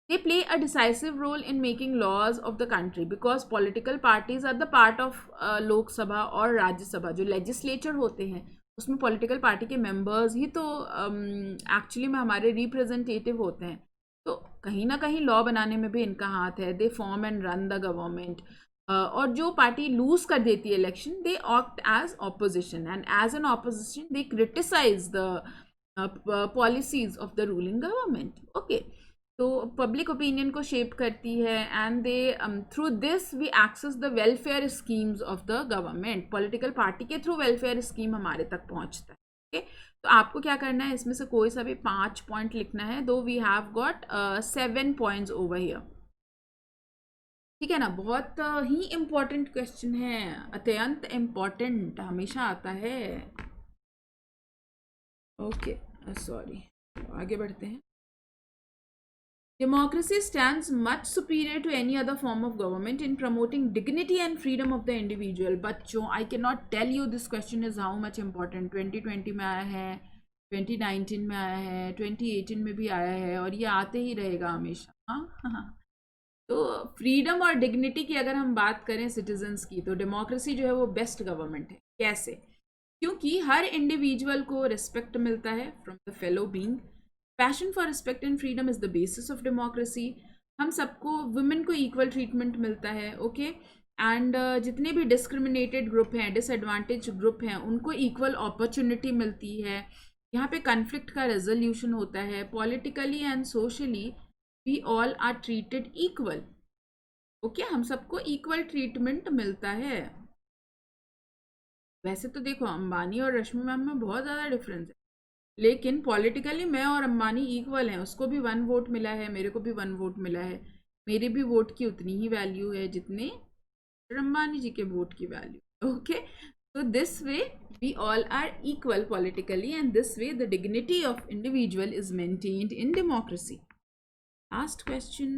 Speaker 1: They play a decisive role in making laws of the country because political parties are the part of Lok Sabha और राज्यसभा, जो लेजिस्लेचर होते हैं उसमें पॉलिटिकल पार्टी के मेंबर्स ही तो एक्चुअली में हमारे रिप्रेजेंटेटिव होते हैं। तो कहीं ना कहीं लॉ बनाने में भी इनका हाथ है। They form and run the government, और जो पार्टी लूज कर देती है election, they act as opposition, and as an opposition they criticise the policies of the ruling government, okay. तो पब्लिक ओपिनियन को शेप करती है, and they through this we access the welfare schemes of the government. Political party के थ्रू वेलफेयर स्कीम हमारे तक पहुंचता है। ओके, तो आपको क्या करना है, इसमें से कोई सा भी 5 पॉइंट लिखना है, दो we have got 7 points over here. ठीक है ना, बहुत ही इम्पोर्टेंट क्वेश्चन है, अत्यंत इम्पोर्टेंट, हमेशा आता है। ओके, सॉरी, आगे बढ़ते हैं। Democracy stands much superior to any other form of government in promoting dignity and freedom of the individual. बच्चों, I cannot tell you this question is how much important. 2020 में आया है, 2019 में आया है, 2018 में भी आया है, और ये आते ही रहेगा हमेशा। हाँ तो फ्रीडम और डिग्निटी की अगर हम बात करें सिटीजन्स की, तो डेमोक्रेसी जो है वो बेस्ट गवर्नमेंट है। कैसे? क्योंकि हर इंडिविजुअल को रिस्पेक्ट मिलता है from the fellow being. Passion for respect and freedom is the basis of democracy. हम सबको, वुमेन को इक्वल ट्रीटमेंट मिलता है, ओके, एंड जितने भी डिस्क्रिमिनेटेड ग्रुप हैं, डिसएडवांटेज ग्रुप हैं, उनको इक्वल अपॉर्चुनिटी मिलती है। यहाँ पे कन्फ्लिक्ट का रेजोल्यूशन होता है। Politically and socially we all are treated equal. Okay, हम सबको इक्वल ट्रीटमेंट मिलता है। वैसे तो देखो, अंबानी और रश्मि मैम में बहुत ज़्यादा डिफरेंस है, लेकिन पॉलिटिकली मैं और अंबानी इक्वल हैं। उसको भी 1 वोट मिला है, मेरे को भी 1 वोट मिला है। मेरे भी वोट की उतनी ही वैल्यू है जितने अंबानी जी के वोट की value. Okay, so this way we all are equal politically, and this way the dignity of individual is maintained in democracy. Last question.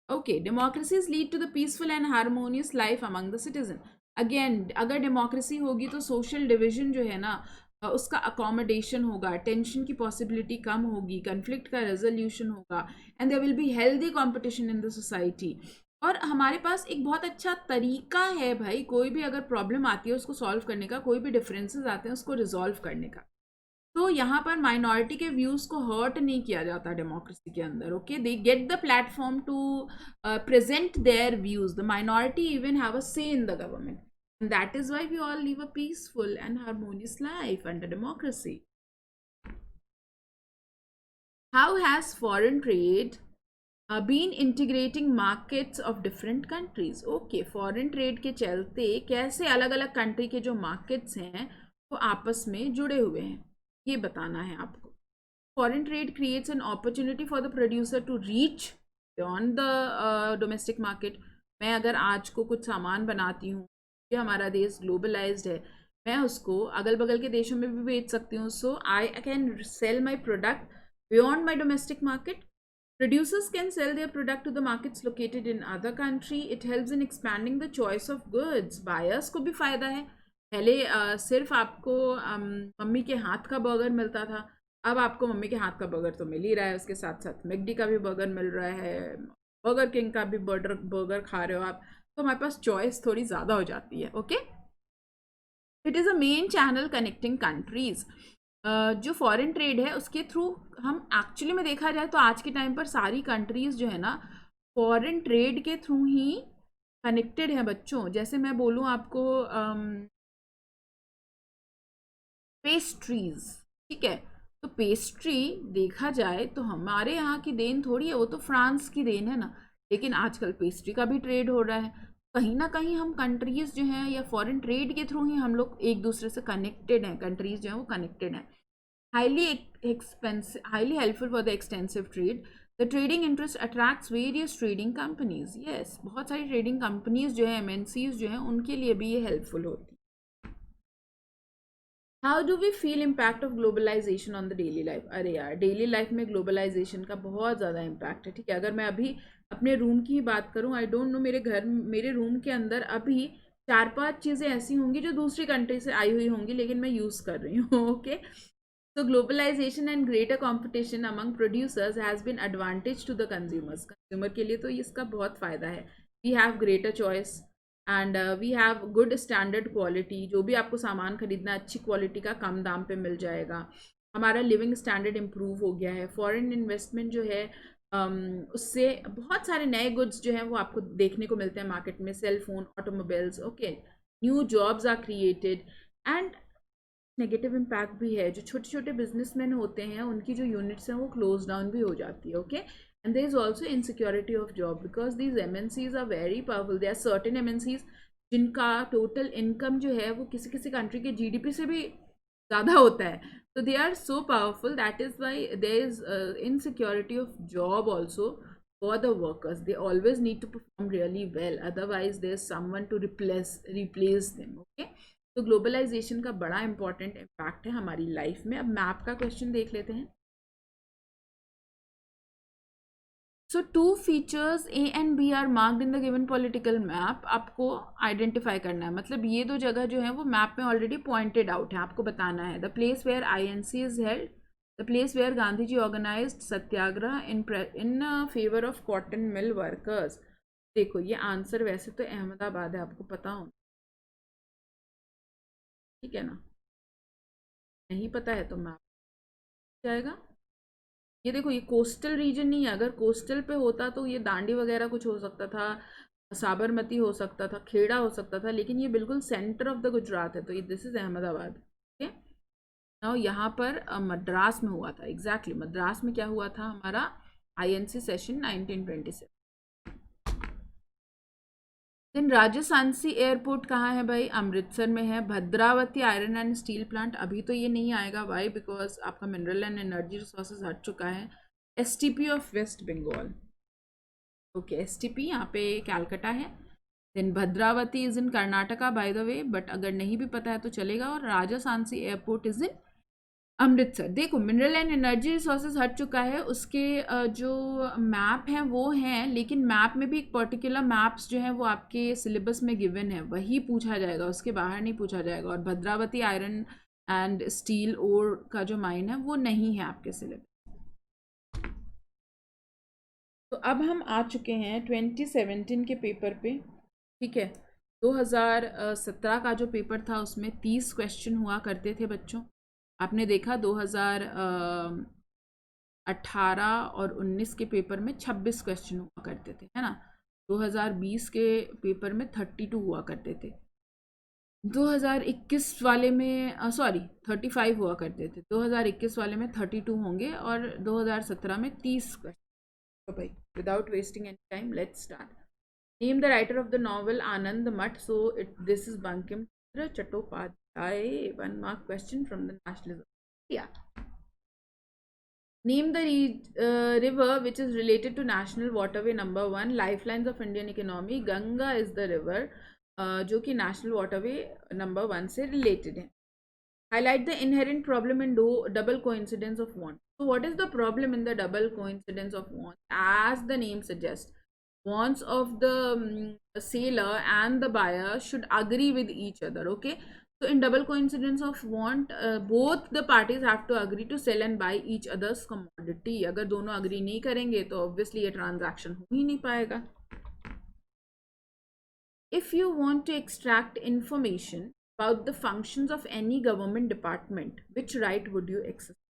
Speaker 1: Okay, democracies lead to the peaceful and harmonious life among the citizen. Again, अगर डेमोक्रेसी होगी तो सोशल डिविजन जो है ना, उसका अकोमोडेशन होगा, टेंशन की पॉसिबिलिटी कम होगी, कन्फ्लिक्ट का रेजोल्यूशन होगा, and there will be healthy competition in the society. और हमारे पास एक बहुत अच्छा तरीका है भाई, कोई भी अगर प्रॉब्लम आती है उसको सॉल्व करने का, कोई भी डिफरेंसेस आते हैं उसको रिजॉल्व करने का। तो यहाँ पर माइनॉरिटी के व्यूज़ को हर्ट नहीं किया जाता डेमोक्रेसी के अंदर। Okay, they get the platform to present their views. The minority even have a say in the government, and that is why we all live a peaceful and harmonious life under democracy. How has foreign trade been integrating markets of different countries? Okay, foreign trade के चलते कैसे अलग अलग कंट्री के जो मार्केट्स हैं वो आपस में जुड़े हुए हैं, ये बताना है आपको। Foreign trade creates an opportunity for the producer to reach beyond the domestic market. मैं अगर आज को कुछ सामान बनाती हूँ, ये हमारा देश ग्लोबलाइज्ड है, मैं उसको अगल बगल के देशों में भी बेच सकती हूँ। So I can sell my product beyond my domestic market. Producers can sell their product to the markets located in other country. It helps in expanding the choice of goods. Buyers को भी फ़ायदा है। पहले सिर्फ आपको मम्मी के हाथ का बर्गर मिलता था, अब आपको मम्मी के हाथ का बर्गर तो मिल ही रहा है, उसके साथ साथ मैकडी का भी बर्गर मिल रहा है, बर्गर किंग का भी बर्गर खा रहे हो आप, तो हमारे पास चॉइस थोड़ी ज़्यादा हो जाती है। Okay, it is a main channel connecting countries. जो फॉरेन ट्रेड है उसके थ्रू हम एक्चुअली में देखा जाए तो आज के टाइम पर सारी कंट्रीज़ जो है ना फॉरेन ट्रेड के थ्रू ही कनेक्टेड हैं बच्चों। जैसे मैं बोलूँ आपको पेस्ट्रीज, ठीक है, तो पेस्ट्री देखा जाए तो हमारे यहाँ की देन थोड़ी है, वो तो फ्रांस की देन है ना, लेकिन आजकल पेस्ट्री का भी ट्रेड हो रहा है। कहीं ना कहीं हम कंट्रीज़ जो हैं या फॉरेन ट्रेड के थ्रू ही हम लोग एक दूसरे से कनेक्टेड हैं, कंट्रीज़ जो हैं वो कनेक्टेड हैं। Highly helpful for the extensive trade. The trading interest attracts various trading companies. Yes, बहुत सारी ट्रेडिंग कंपनीज जो है, MNCs जो हैं, उनके लिए भी ये हेल्पफुल होती है। How do we feel impact of globalisation on the daily life? अरे यार, डेली लाइफ में ग्लोबलाइजेशन का बहुत ज़्यादा इम्पैक्ट है। ठीक है, अगर मैं अभी अपने रूम की ही बात करूँ, आई डोंट नो, मेरे रूम के अंदर अभी 4-5 चीज़ें ऐसी होंगी जो दूसरी कंट्री से आई हुई होंगी, लेकिन मैं यूज़ कर रही हूँ। Okay, so globalization and greater competition among producers has been advantage to the consumers. Consumer के लिए तो इसका बहुत फ़ायदा है। We have greater choice and we have good standard quality. जो भी आपको सामान खरीदना अच्छी क्वालिटी का कम दाम पे मिल जाएगा। हमारा लिविंग स्टैंडर्ड इम्प्रूव हो गया है। फॉरेन इन्वेस्टमेंट जो है उससे बहुत सारे नए गुड्स जो हैं वो आपको देखने को मिलते हैं मार्केट में, cell phone, automobiles. Okay, new jobs are created and negative impact भी है। जो छोटे छोटे बिजनेसमैन होते हैं उनकी जो यूनिट्स हैं वो क्लोज डाउन भी हो जाती है। Okay, And there is also insecurity of job because these MNCs are very powerful. There are certain MNCs जिनका टोटल इनकम जो है वो किसी किसी कंट्री के GDP से भी ज़्यादा होता है. So they are so powerful. That is why there is insecurity of job also for the workers. They always need to perform really well. Otherwise, there's someone to replace them. Okay. तो ग्लोबलाइजेशन का बड़ा इंपॉर्टेंट इम्पैक्ट है हमारी लाइफ में. अब मैप का क्वेश्चन देख लेते हैं. So 2 features A and B are marked in the given political map. आपको आइडेंटिफाई करना है, मतलब ये 2 जगह जो है वो मैप में ऑलरेडी पॉइंटेड आउट है, आपको बताना है. The place where INC is held, the place where Gandhi ji organised satyagraha in favour of cotton mill workers. देखो ये आंसर वैसे तो अहमदाबाद है, आपको पता हो, ठीक है ना. नहीं पता है तो मैप जाएगा. ये देखो ये कोस्टल रीजन नहीं है. अगर कोस्टल पे होता तो ये दांडी वगैरह कुछ हो सकता था, साबरमती हो सकता था, खेड़ा हो सकता था, लेकिन ये बिल्कुल सेंटर ऑफ द गुजरात है, तो ये this is Ahmedabad. Okay. Now यहाँ पर मद्रास में हुआ था. एग्जैक्टली मद्रास में क्या हुआ था हमारा INC session 1927. Then Rajasansi airport कहाँ है भाई? अमृतसर में है. Bhadravati iron and steel plant अभी तो ये नहीं आएगा. वाई? बिकॉज आपका मिनरल एंड एनर्जी रिसोर्सेज हट चुका है. STP of west Bengal. Okay, STP यहाँ पे कैलकाटा है. Then Bhadravati is in Karnataka by the way, but अगर नहीं भी पता है तो चलेगा. और Rajasansi airport is in Amritsar. देखो मिनरल एंड एनर्जी रिसोर्सेज हट चुका है, उसके जो मैप हैं वो हैं, लेकिन मैप में भी एक पर्टिकुलर मैप्स जो हैं वो आपके सिलेबस में गिवन है, वही पूछा जाएगा, उसके बाहर नहीं पूछा जाएगा. और भद्रावती आयरन एंड स्टील ओर का जो माइन है वो नहीं है आपके सिलेबस. तो अब हम आ चुके हैं 2017 के पेपर पे. ठीक है, 2017 का जो पेपर था उसमें 30 क्वेश्चन हुआ करते थे बच्चों. आपने देखा 2018 और 19 के पेपर में 26 क्वेश्चन हुआ करते थे, है ना. 2020 के पेपर में 32 हुआ करते थे. 2021 वाले में 35 हुआ करते थे. 2021 वाले में 32 होंगे और 2017 में 30 क्वेश्चन. तो भाई without wasting any time let's start. Name the writer of the novel Anand Math. So this is Bankim Chattopadhyay. 1 mark question from the nationalism. Yeah. Name the river which is related to national waterway number 1. Lifelines of Indian economy. Ganga is the river जो कि national waterway number 1 से related है. Highlight the inherent problem in double coincidence of want. So what is the problem in the double coincidence of want? As the name suggests, wants of the seller and the buyer should agree with each other. Okay, so in double coincidence of want, both the parties have to agree to sell and buy each other's commodity. अगर दोनों agree नहीं करेंगे तो obviously ये transaction हो ही नहीं पाएगा. If you want to extract information about the functions of any government department, which right would you exercise?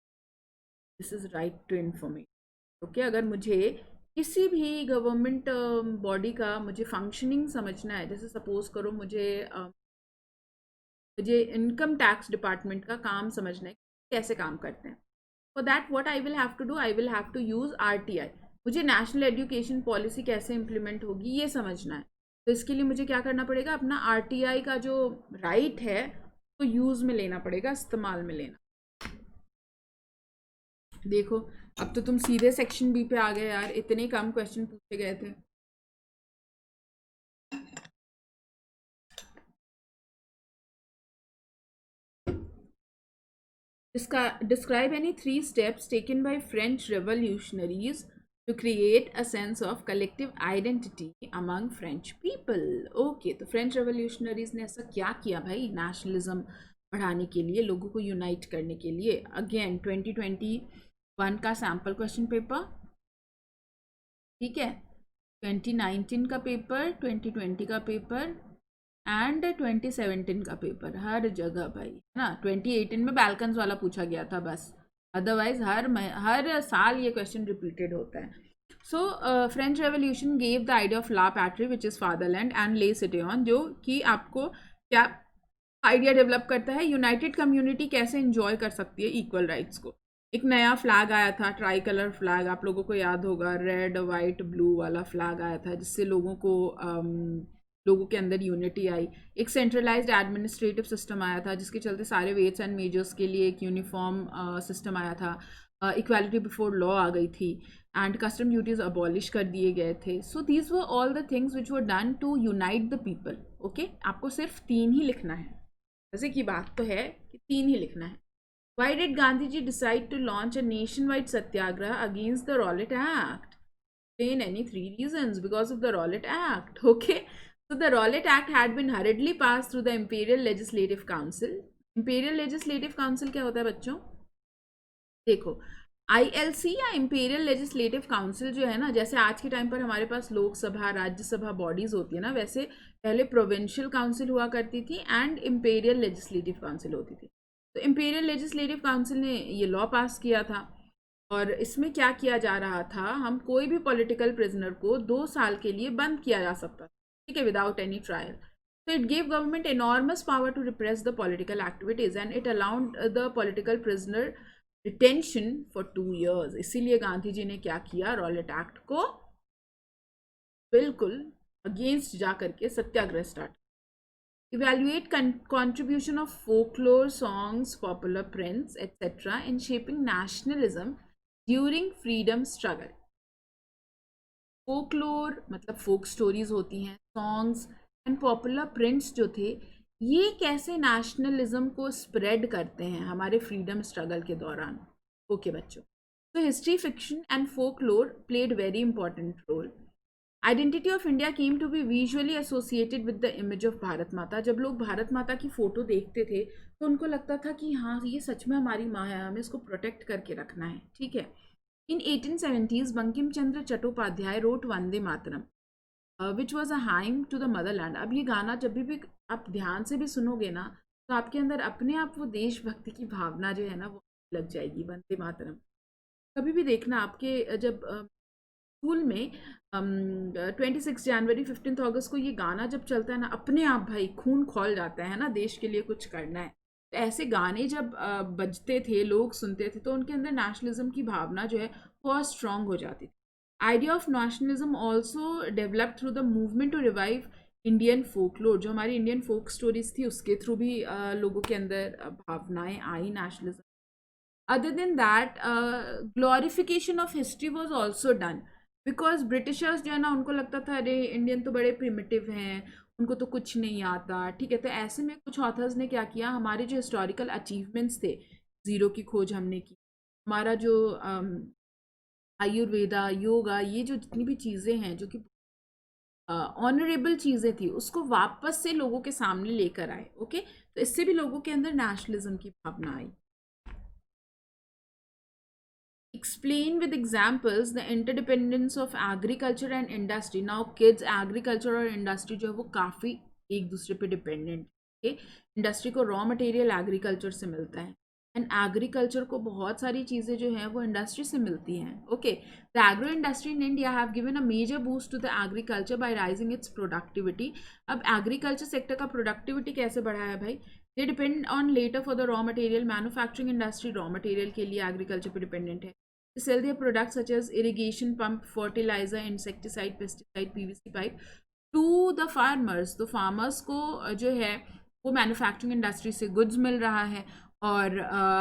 Speaker 1: This is right to information. Okay, अगर मुझे किसी भी गवर्नमेंट बॉडी का मुझे फंक्शनिंग समझना है, जैसे सपोज करो मुझे इनकम टैक्स डिपार्टमेंट का काम समझना है, कैसे काम करते हैं. For that what I will have to do, I will have to use RTI. मुझे नेशनल एजुकेशन पॉलिसी कैसे इम्प्लीमेंट होगी ये समझना है, तो इसके लिए मुझे क्या करना पड़ेगा, अपना RTI का जो राइट है तो यूज़ में लेना पड़ेगा, इस्तेमाल में लेना. देखो अब तो तुम सीधे सेक्शन B पे आ गए यार, इतने कम क्वेश्चन पूछे गए थे. Describe any 3 steps taken by French revolutionaries to create a sense of collective identity among French people. Okay, तो फ्रेंच रेवोल्यूशनरीज ने ऐसा क्या किया भाई नेशनलिज्म बढ़ाने के लिए, लोगों को यूनाइट करने के लिए. अगेन 2021 का सैम्पल क्वेश्चन पेपर, ठीक है, 2019 का पेपर, 2020 का पेपर एंड 2017 का पेपर. हर जगह भाई, है ना. 2018 में बैल्कन्स वाला पूछा गया था बस, अदरवाइज हर साल ये क्वेश्चन रिपीटेड होता है. So French revolution gave the idea of la patrie which is fatherland and le citoyen, जो कि आपको क्या आइडिया डेवलप करता है, यूनाइटेड कम्युनिटी कैसे इंजॉय कर सकती है इक्वल राइट्स को. एक नया फ्लैग आया था, ट्राई कलर फ्लैग, आप लोगों को याद होगा, रेड वाइट ब्लू वाला फ्लैग आया था, जिससे लोगों के अंदर यूनिटी आई। एक सेंट्रलाइज्ड एडमिनिस्ट्रेटिव सिस्टम आया था, जिसके चलते सारे वेट्स एंड मेजर्स के लिए एक यूनिफॉर्म सिस्टम आया था। इक्वालिटी बिफोर लॉ आ गई थी, एंड कस्टम ड्यूटीज अबॉलिश कर दिए गए थे। So these were all the things which were done to unite the people. Okay, आपको सिर्फ 3 ही लिखना है, वैसे की बात तो है कि 3 ही लिखना है। Why did Gandhiji decide to launch a nationwide satyagraha against the Rowlatt Act? Explain any 3 reasons. Because of the Rowlatt Act. Okay. So the Rowlatt Act had been hurriedly passed through the Imperial Legislative Council. Imperial Legislative Council क्या होता है बच्चों? देखो, ILC या इंपीरियल लेजिस्लेटिव काउंसिल जो है ना, जैसे आज के टाइम पर हमारे पास लोकसभा राज्यसभा बॉडीज होती है ना, वैसे पहले प्रोविंशियल काउंसिल हुआ करती थी एंड इंपीरियल लेजिस्लेटिव काउंसिल होती थी। तो इंपीरियल लेजिस्लेटिव काउंसिल ने ये लॉ पास किया था, और इसमें क्या किया जा रहा था, हम कोई भी पॉलिटिकल प्रिजनर को 2 साल के लिए बंद किया जा सकता था, ठीक है, without any trial. So it gave government enormous power to repress the political activities and it allowed the political prisoner detention for 2 years। इसीलिए गांधी जी ने क्या किया, रॉलेट एक्ट को बिल्कुल अगेंस्ट जा करके सत्याग्रह start. Evaluate contribution of folklore songs, popular prints, etc. in shaping nationalism during freedom struggle। Folklore मतलब फोक स्टोरीज होती हैं, सॉन्ग्स एंड पॉपुलर प्रिंट्स जो थे, ये कैसे नेशनलिज्म को स्प्रेड करते हैं हमारे फ्रीडम स्ट्रगल के दौरान। ओके बच्चों, तो history, fiction and folklore played very important role. Identity of India came to be visually associated with the image of Bharat Mata. जब लोग भारत माता की फोटो देखते थे तो उनको लगता था कि हाँ, ये सच में हमारी माँ है, हमें इसको प्रोटेक्ट करके रखना है, ठीक है। In 1870s, Bankim Chandra Chattopadhyay wrote Vande Mataram, which was a hymn to the motherland। अब ये गाना जब भी आप ध्यान से भी सुनोगे ना, तो आपके अंदर अपने आप वो देशभक्ति की भावना जो है ना, वो लग जाएगी। वंदे मातरम कभी भी देखना, आपके जब स्कूल में 26 जनवरी 15 अगस्त को ये गाना जब चलता है ना, अपने आप भाई खून खौल जाता है ना, देश के लिए कुछ करना है। तो ऐसे गाने जब बजते थे, लोग सुनते थे, तो उनके अंदर नेशनलिज्म की भावना जो है बहुत स्ट्रांग हो जाती थी। Idea of nationalism also develop through the movement to revive Indian folklore. जो हमारी इंडियन फोक स्टोरीज थी, उसके थ्रू भी लोगों के अंदर भावनाएं आई nationalism. Other than that, glorification of history was also done, because Britishers जो है ना, उनको लगता था अरे इंडियन तो बड़े प्रिमिटिव हैं, उनको तो कुछ नहीं आता, ठीक है। तो ऐसे में कुछ ऑथर्स ने क्या किया, हमारे जो हिस्टोरिकल अचीवमेंट्स थे, ज़ीरो की खोज हमने की, हमारा जो आयुर्वेदा, योगा, ये जो जितनी भी चीज़ें हैं जो कि ऑनरेबल चीज़ें थी, उसको वापस से लोगों के सामने लेकर आए। ओके, तो इससे भी लोगों के अंदर नेशनलिज्म की भावना आई। Explain with examples the interdependence of agriculture and industry। Now kids, agriculture और industry जो है वो काफ़ी एक दूसरे पे डिपेंडेंट है। इंडस्ट्री को रॉ मटेरियल एग्रीकल्चर से मिलता है, एंड एग्रीकल्चर को बहुत सारी चीज़ें जो हैं वो इंडस्ट्री से मिलती हैं। Okay, the agro industry in India have given a major boost to the agriculture by rising its productivity. अब एग्रीकल्चर सेक्टर का प्रोडक्टिविटी कैसे बढ़ा है भाई, they depend on latter for the raw material. Manufacturing industry raw material के लिए एग्रीकल्चर पे डिपेंडेंट है। Sell their products such as irrigation pump, fertilizer, insecticide, pesticide, PVC pipe to the farmers। तो farmers को जो है वो मैन्युफैक्चरिंग इंडस्ट्री से गुड्स मिल रहा है, और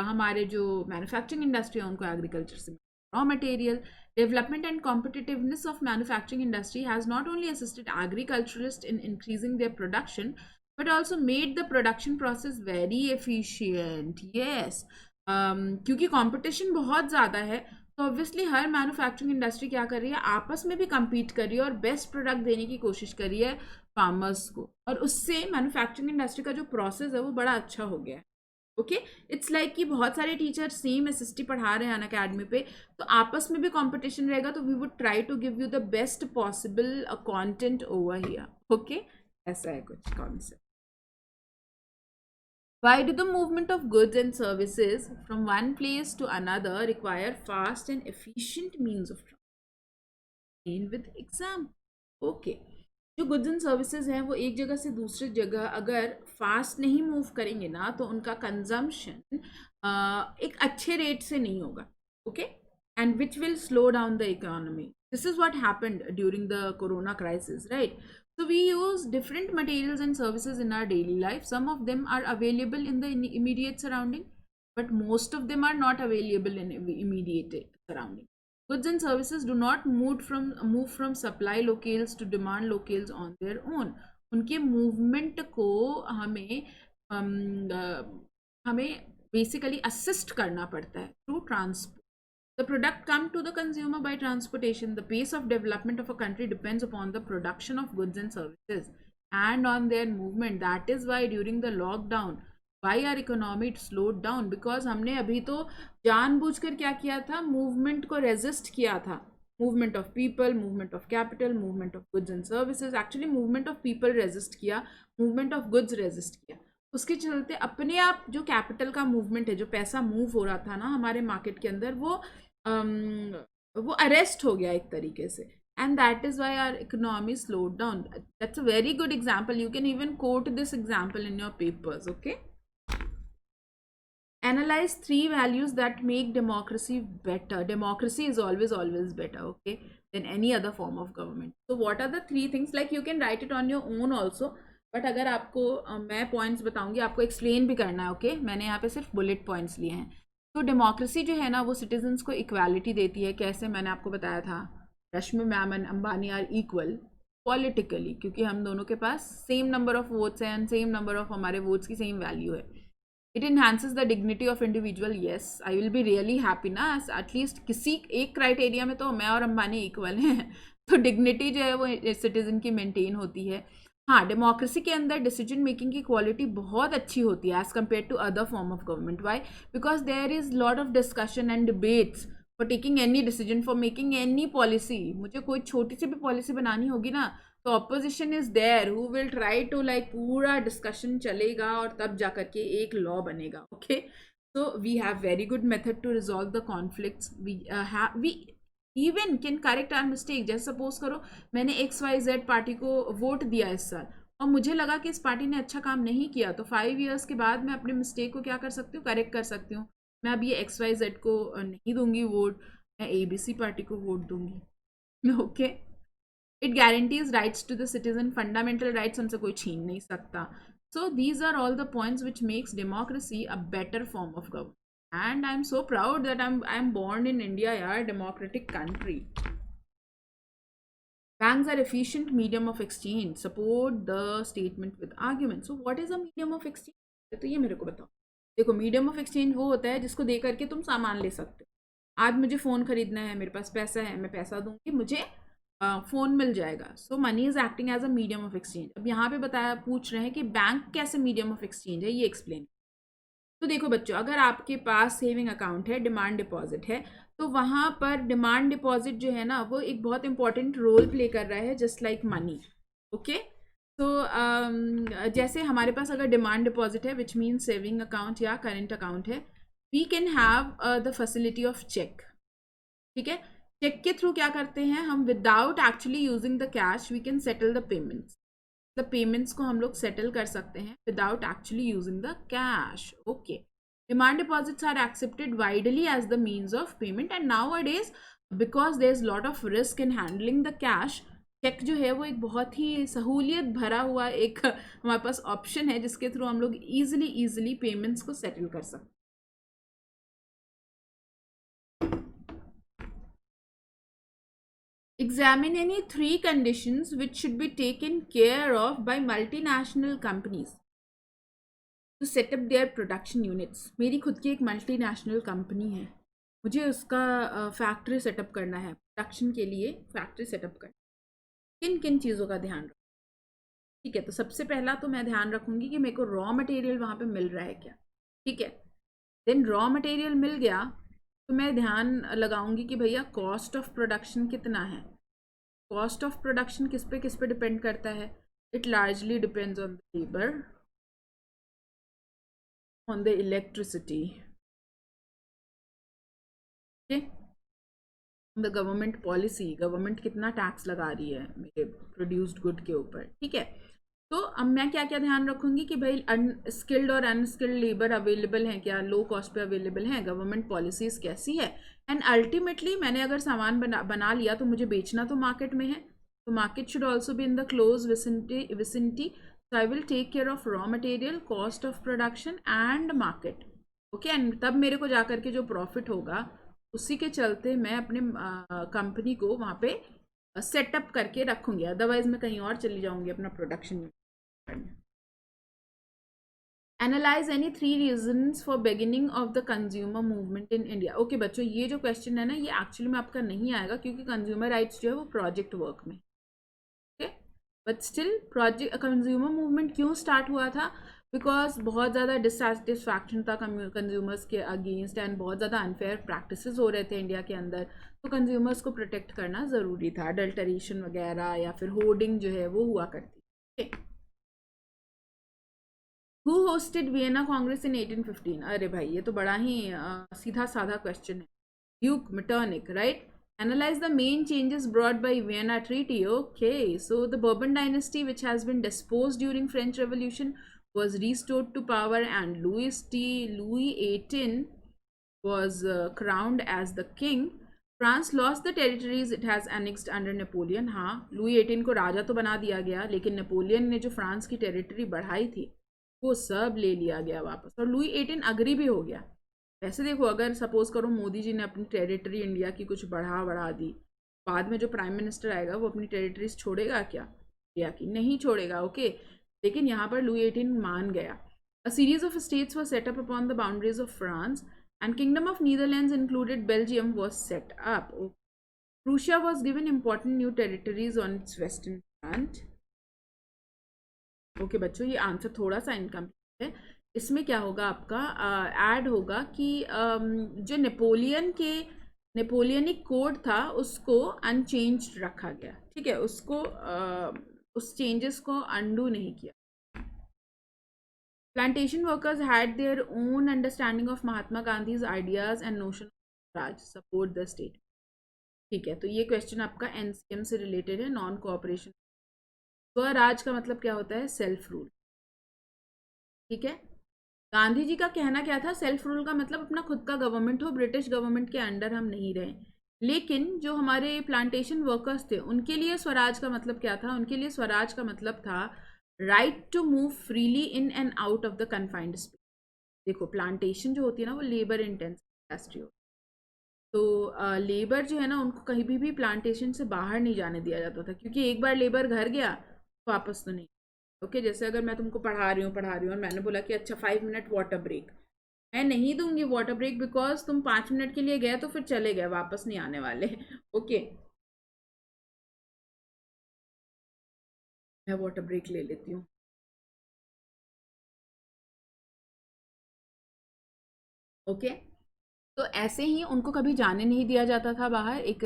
Speaker 1: हमारे जो मैन्युफैक्चरिंग इंडस्ट्री है उनको एग्रीकल्चर से raw material. Development and competitiveness of manufacturing industry has not only assisted agriculturalists in increasing their production, but also made the production process very efficient। Yes, क्योंकि कंपटीशन बहुत ज़्यादा है, तो ऑब्वियसली हर मैन्युफैक्चरिंग इंडस्ट्री क्या कर रही है, आपस में भी compete कर रही है और बेस्ट प्रोडक्ट देने की कोशिश कर रही है फार्मर्स को, और उससे मैन्युफैक्चरिंग इंडस्ट्री का जो प्रोसेस है वो बड़ा अच्छा हो गया है। ओके, इट्स लाइक कि बहुत सारे टीचर सेम एसएसटी पढ़ा रहे हैं अन अकेडमी पे, तो आपस में भी कंपटीशन रहेगा, तो we would try to give you the best possible content over here. Okay, ऐसा है कुछ concept. Why do the movement of goods and services from one place to another require fast and efficient means of transport? With example. Okay. जो गुड्स एंड सर्विसेज हैं वो एक जगह से दूसरी जगह अगर फास्ट नहीं मूव करेंगे ना तो उनका कंजम्पशन एक अच्छे रेट से नहीं होगा, okay, and which will slow down the economy. This is what happened during the corona crisis, right? So we use different materials and services in our daily life. Some of them are available in the immediate surrounding, but most of them are not available in immediate surrounding. Goods and services do not move from supply locales to demand locales on their own. उनके movement को हमें basically assist करना पड़ता है through transport. The product come to the consumer by transportation. The pace of development of a country depends upon the production of goods and services and on their movement. That is why during the lockdown, why our economy slowed down, because हमने अभी तो जानबूझकर क्या किया था, मूवमेंट को रेजिस्ट किया था. Movement of people, movement of capital, movement of goods and services. Actually movement of people resist किया, मूवमेंट ऑफ गुड्स रेजिस्ट किया. उसके चलते अपने आप जो कैपिटल का मूवमेंट है, जो पैसा मूव हो रहा था ना हमारे मार्केट के अंदर, वो अरेस्ट हो गया एक तरीके से. And that is why our economy slowed down. That's a very good example. You can even quote this example in your papers, okay? Analyze 3 values that make democracy better. Democracy is always better, okay, than any other form of government. So what are the 3 things? Like you can write it on your own also, but अगर आपको मैं पॉइंट्स बताऊंगी, आपको एक्सप्लेन भी करना है, ओके? मैंने यहाँ पे सिर्फ बुलेट पॉइंट्स लिए हैं. तो डेमोक्रेसी जो है ना वो सिटीजन्स को इक्वालिटी देती है. कैसे? मैंने आपको बताया था, Rashmi ma'am and Ambani are equal politically, क्योंकि हम दोनों के पास सेम नंबर ऑफ वोट्स हैं एंड सेम नंबर ऑफ हमारे वोट्स की सेम वैल्यू है. It enhances the dignity of individual. Yes, I will be really happy ना, एटलीस्ट किसी एक क्राइटेरिया में तो मैं और अंबानी इक्वल हैं. तो डिग्निटी जो है वो सिटीजन की मेंटेन होती है. हाँ, डेमोक्रेसी के अंदर डिसीजन मेकिंग की क्वालिटी बहुत अच्छी होती है as compare to other form of government. Why? Because there is lot of discussion and debates for taking any decision, for making any policy. मुझे कोई छोटी सी भी पॉलिसी बनानी होगी ना, तो opposition is there who will try to like पूरा डिस्कशन चलेगा और तब जा करके एक लॉ बनेगा, okay? So we have very good method to resolve the conflicts. We even can correct our mistake. जैसे सपोज करो मैंने XYZ पार्टी को वोट दिया इस साल और मुझे लगा कि इस पार्टी ने अच्छा काम नहीं किया, तो 5 years के बाद मैं अपने मिस्टेक को क्या कर सकती हूँ, करेक्ट कर सकती हूँ. मैं अब ये XYZ को नहीं दूंगी वोट, मैं ABC पार्टी को वोट दूंगी, okay? It guarantees rights to the citizen. Fundamental rights हमसे कोई छीन नहीं सकता. So these are all the points which makes democracy a better form of government. And I'm so proud that I'm born in India, yaar, democratic country. Banks are efficient medium of exchange. Support the statement with argument. So what is a medium of exchange? तो ये मेरे को बताओ. देखो, मीडियम ऑफ एक्सचेंज वो होता है जिसको दे करके तुम सामान ले सकते हो. आज मुझे फ़ोन खरीदना है, मेरे पास पैसा है, मैं पैसा दूंगी, मुझे फ़ोन मिल जाएगा. So money is acting as a medium of exchange. अब यहाँ पे बताया, पूछ रहे हैं कि बैंक कैसे मीडियम ऑफ एक्सचेंज है, ये एक्सप्लेन. तो देखो बच्चों, अगर आपके पास सेविंग अकाउंट है, डिमांड डिपॉजिट है, तो वहाँ पर डिमांड डिपॉजिट जो है ना वो एक बहुत इंपॉर्टेंट रोल प्ले कर रहा है, जस्ट लाइक मनी, ओके? तो जैसे हमारे पास अगर डिमांड डिपॉजिट है विच मीन सेविंग अकाउंट या करेंट अकाउंट है, we can have the facility of cheque. ठीक है? चेक के थ्रू क्या करते हैं हम, without actually using the cash we can settle the payments. The payments को हम लोग सेटल कर सकते हैं without actually using the cash, okay? Demand deposits are accepted widely as the means of payment, and nowadays because there is lot of risk in handling the cash, cheque जो है वो एक बहुत ही सहूलियत भरा हुआ एक हमारे पास ऑप्शन है जिसके थ्रू हम लोग ईजिली पेमेंट्स को सेटल कर सकते हैं. Examine any 3 conditions which should be taken care of by multinational companies to set up their production units. मेरी खुद की एक मल्टीनेशनल कंपनी है, मुझे उसका फैक्ट्री सेटअप करना है, प्रोडक्शन के लिए फैक्ट्री सेटअप करना. किन किन चीज़ों का ध्यान रखूँ? ठीक है, तो सबसे पहला तो मैं ध्यान रखूँगी कि मेरे को रॉ मटेरियल वहाँ पे मिल रहा है क्या. ठीक है, देन रॉ मटेरियल मिल गया तो मैं ध्यान लगाऊंगी कि भैया कॉस्ट ऑफ प्रोडक्शन कितना है. कॉस्ट ऑफ प्रोडक्शन किस पे डिपेंड करता है? It largely depends on the labour, on the electricity. The government policy, government कितना टैक्स लगा रही है मेरे प्रोड्यूस्ड गुड के ऊपर, ठीक है। तो अब मैं क्या क्या ध्यान रखूंगी कि भाई अनस्किल्ड और अनस्किल्ड लेबर अवेलेबल हैं क्या, लो कॉस्ट पे अवेलेबल हैं, गवर्नमेंट पॉलिसीज कैसी है, एंड अल्टीमेटली मैंने अगर सामान बना लिया तो मुझे बेचना तो मार्केट में है, तो market should also be in the close vicinity, so I will take care of raw material, cost of production and market, okay and तब मेरे को जाकर के जो प्रॉफिट होगा उसी के चलते मैं अपने कंपनी को वहाँ पे सेटअप करके रखूंगी, अदरवाइज मैं कहीं और चली जाऊंगी अपना प्रोडक्शन करने। Analyse any 3 reasons for beginning of the consumer movement in India. Okay बच्चों, ये जो क्वेश्चन है ना ये एक्चुअली में आपका नहीं आएगा क्योंकि कंज्यूमर राइट्स जो है वो प्रोजेक्ट वर्क में, but still project consumer movement क्यों स्टार्ट हुआ था, बिकॉज बहुत ज़्यादा डिससेटिस्फैक्शन था कंज्यूमर्स के अगेंस्ट एंड बहुत ज़्यादा अनफेयर प्रैक्टिसेस हो रहे थे इंडिया के अंदर, तो कंज्यूमर्स को प्रोटेक्ट करना ज़रूरी था, अडल्टरेशन वगैरह या फिर होर्डिंग जो है वो हुआ करती थी। हु होस्टेड वियना कांग्रेस इन 1815? अरे भाई ये तो बड़ा ही सीधा साधा क्वेश्चन है, Duke Metternich, right. Analyze the main changes brought by Vienna Treaty. Okay, so the Bourbon dynasty, which has been deposed during French Revolution, was restored to power, and Louis XVIII was crowned as the king. France lost the territories it has annexed under Napoleon. हाँ, लुई 18 को राजा तो बना दिया गया, लेकिन नेपोलियन ने जो फ्रांस की टेरिटरी बढ़ाई थी वो सब ले लिया गया वापस, और लुई 18 अग्री भी हो गया। वैसे देखो, अगर सपोज करो मोदी जी ने अपनी टेरिटरी इंडिया की कुछ बढ़ा दी, बाद में जो प्राइम मिनिस्टर आएगा वो अपनी टेरिटरीज छोड़ेगा क्या इंडिया की? नहीं छोड़ेगा, ओके। लेकिन यहाँ पर लुई 18 मान गया। A series of states was set up upon the boundaries of France and kingdom of Netherlands included Belgium was set up. Prussia was given important new territories on it's western front. Okay बच्चों, ये आंसर थोड़ा सा इनकम्प्लीट है, इसमें क्या होगा आपका ऐड होगा कि जो नेपोलियनिक कोड था उसको अनचेंज्ड रखा गया, ठीक है, उसको उस चेंजेस को अंडू नहीं किया। Plantation workers had their own understanding of Mahatma Gandhi's ideas and notion of Raj support the state, ठीक है। तो ये क्वेश्चन आपका एनसीएम से रिलेटेड है, नॉन कोऑपरेशन। स्वराज का मतलब क्या होता है? सेल्फ रूल, ठीक है। गांधी जी का कहना क्या था? सेल्फ रूल का मतलब अपना खुद का गवर्नमेंट हो, ब्रिटिश गवर्नमेंट के अंडर हम नहीं रहे। लेकिन जो हमारे प्लांटेशन वर्कर्स थे उनके लिए स्वराज का मतलब क्या था? उनके लिए स्वराज का मतलब था right to move freely in and out of the confined space. देखो, प्लांटेशन जो होती है ना वो लेबर इंटेंसिव इंडस्ट्री होती है, तो लेबर जो है ना उनको कहीं भी प्लांटेशन से बाहर नहीं जाने दिया जाता था, क्योंकि एक बार लेबर घर गया वापस तो नहीं। ओके, जैसे अगर मैं तुमको पढ़ा रही हूँ और मैंने बोला कि अच्छा 5 मिनट वाटर ब्रेक, मैं नहीं दूंगी वाटर ब्रेक, बिकॉज तुम 5 मिनट के लिए गए तो फिर चले गए, वापस नहीं आने वाले। ओके, मैं वाटर ब्रेक ले लेती हूँ। ओके, तो ऐसे ही उनको कभी जाने नहीं दिया जाता था बाहर। एक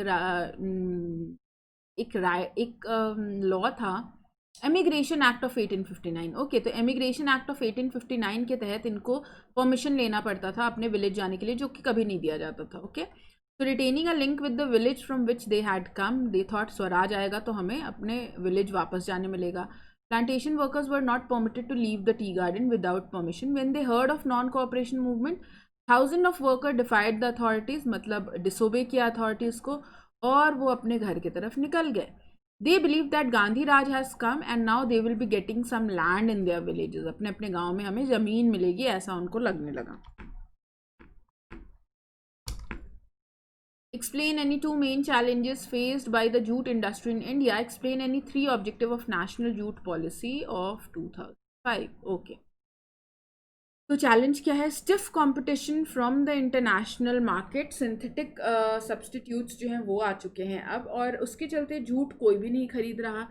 Speaker 1: लॉ था, एमिग्रेशन एक्ट ऑफ 1859। ओके, तो एमिग्रेशन एक्ट ऑफ 1859 के तहत इनको परमिशन लेना पड़ता था अपने विलेज जाने के लिए, जो कि कभी नहीं दिया जाता था। ओके, तो retaining a link with the village from which they had come, they thought Swaraj आएगा तो हमें अपने विलेज वापस जाने मिलेगा। Plantation workers were not permitted to leave the tea garden without permission. When they heard of non cooperation movement, thousand of worker defied the authorities, मतलब डिसोबे किया अथॉरिटीज को, और वो अपने घर की तरफ निकल गए। They believe that Gandhi Raj has come and now they will be getting some land in their villages. अपने अपने गांव में हमें जमीन मिलेगी, ऐसा उनको लगने लगा। Explain any 2 main challenges faced by the jute industry in India. Explain any 3 objective of national jute policy of 2005. Okay. तो चैलेंज क्या है? Stiff competition from the international market, synthetic substitutes जो हैं वो आ चुके हैं अब, और उसके चलते जूट कोई भी नहीं खरीद रहा।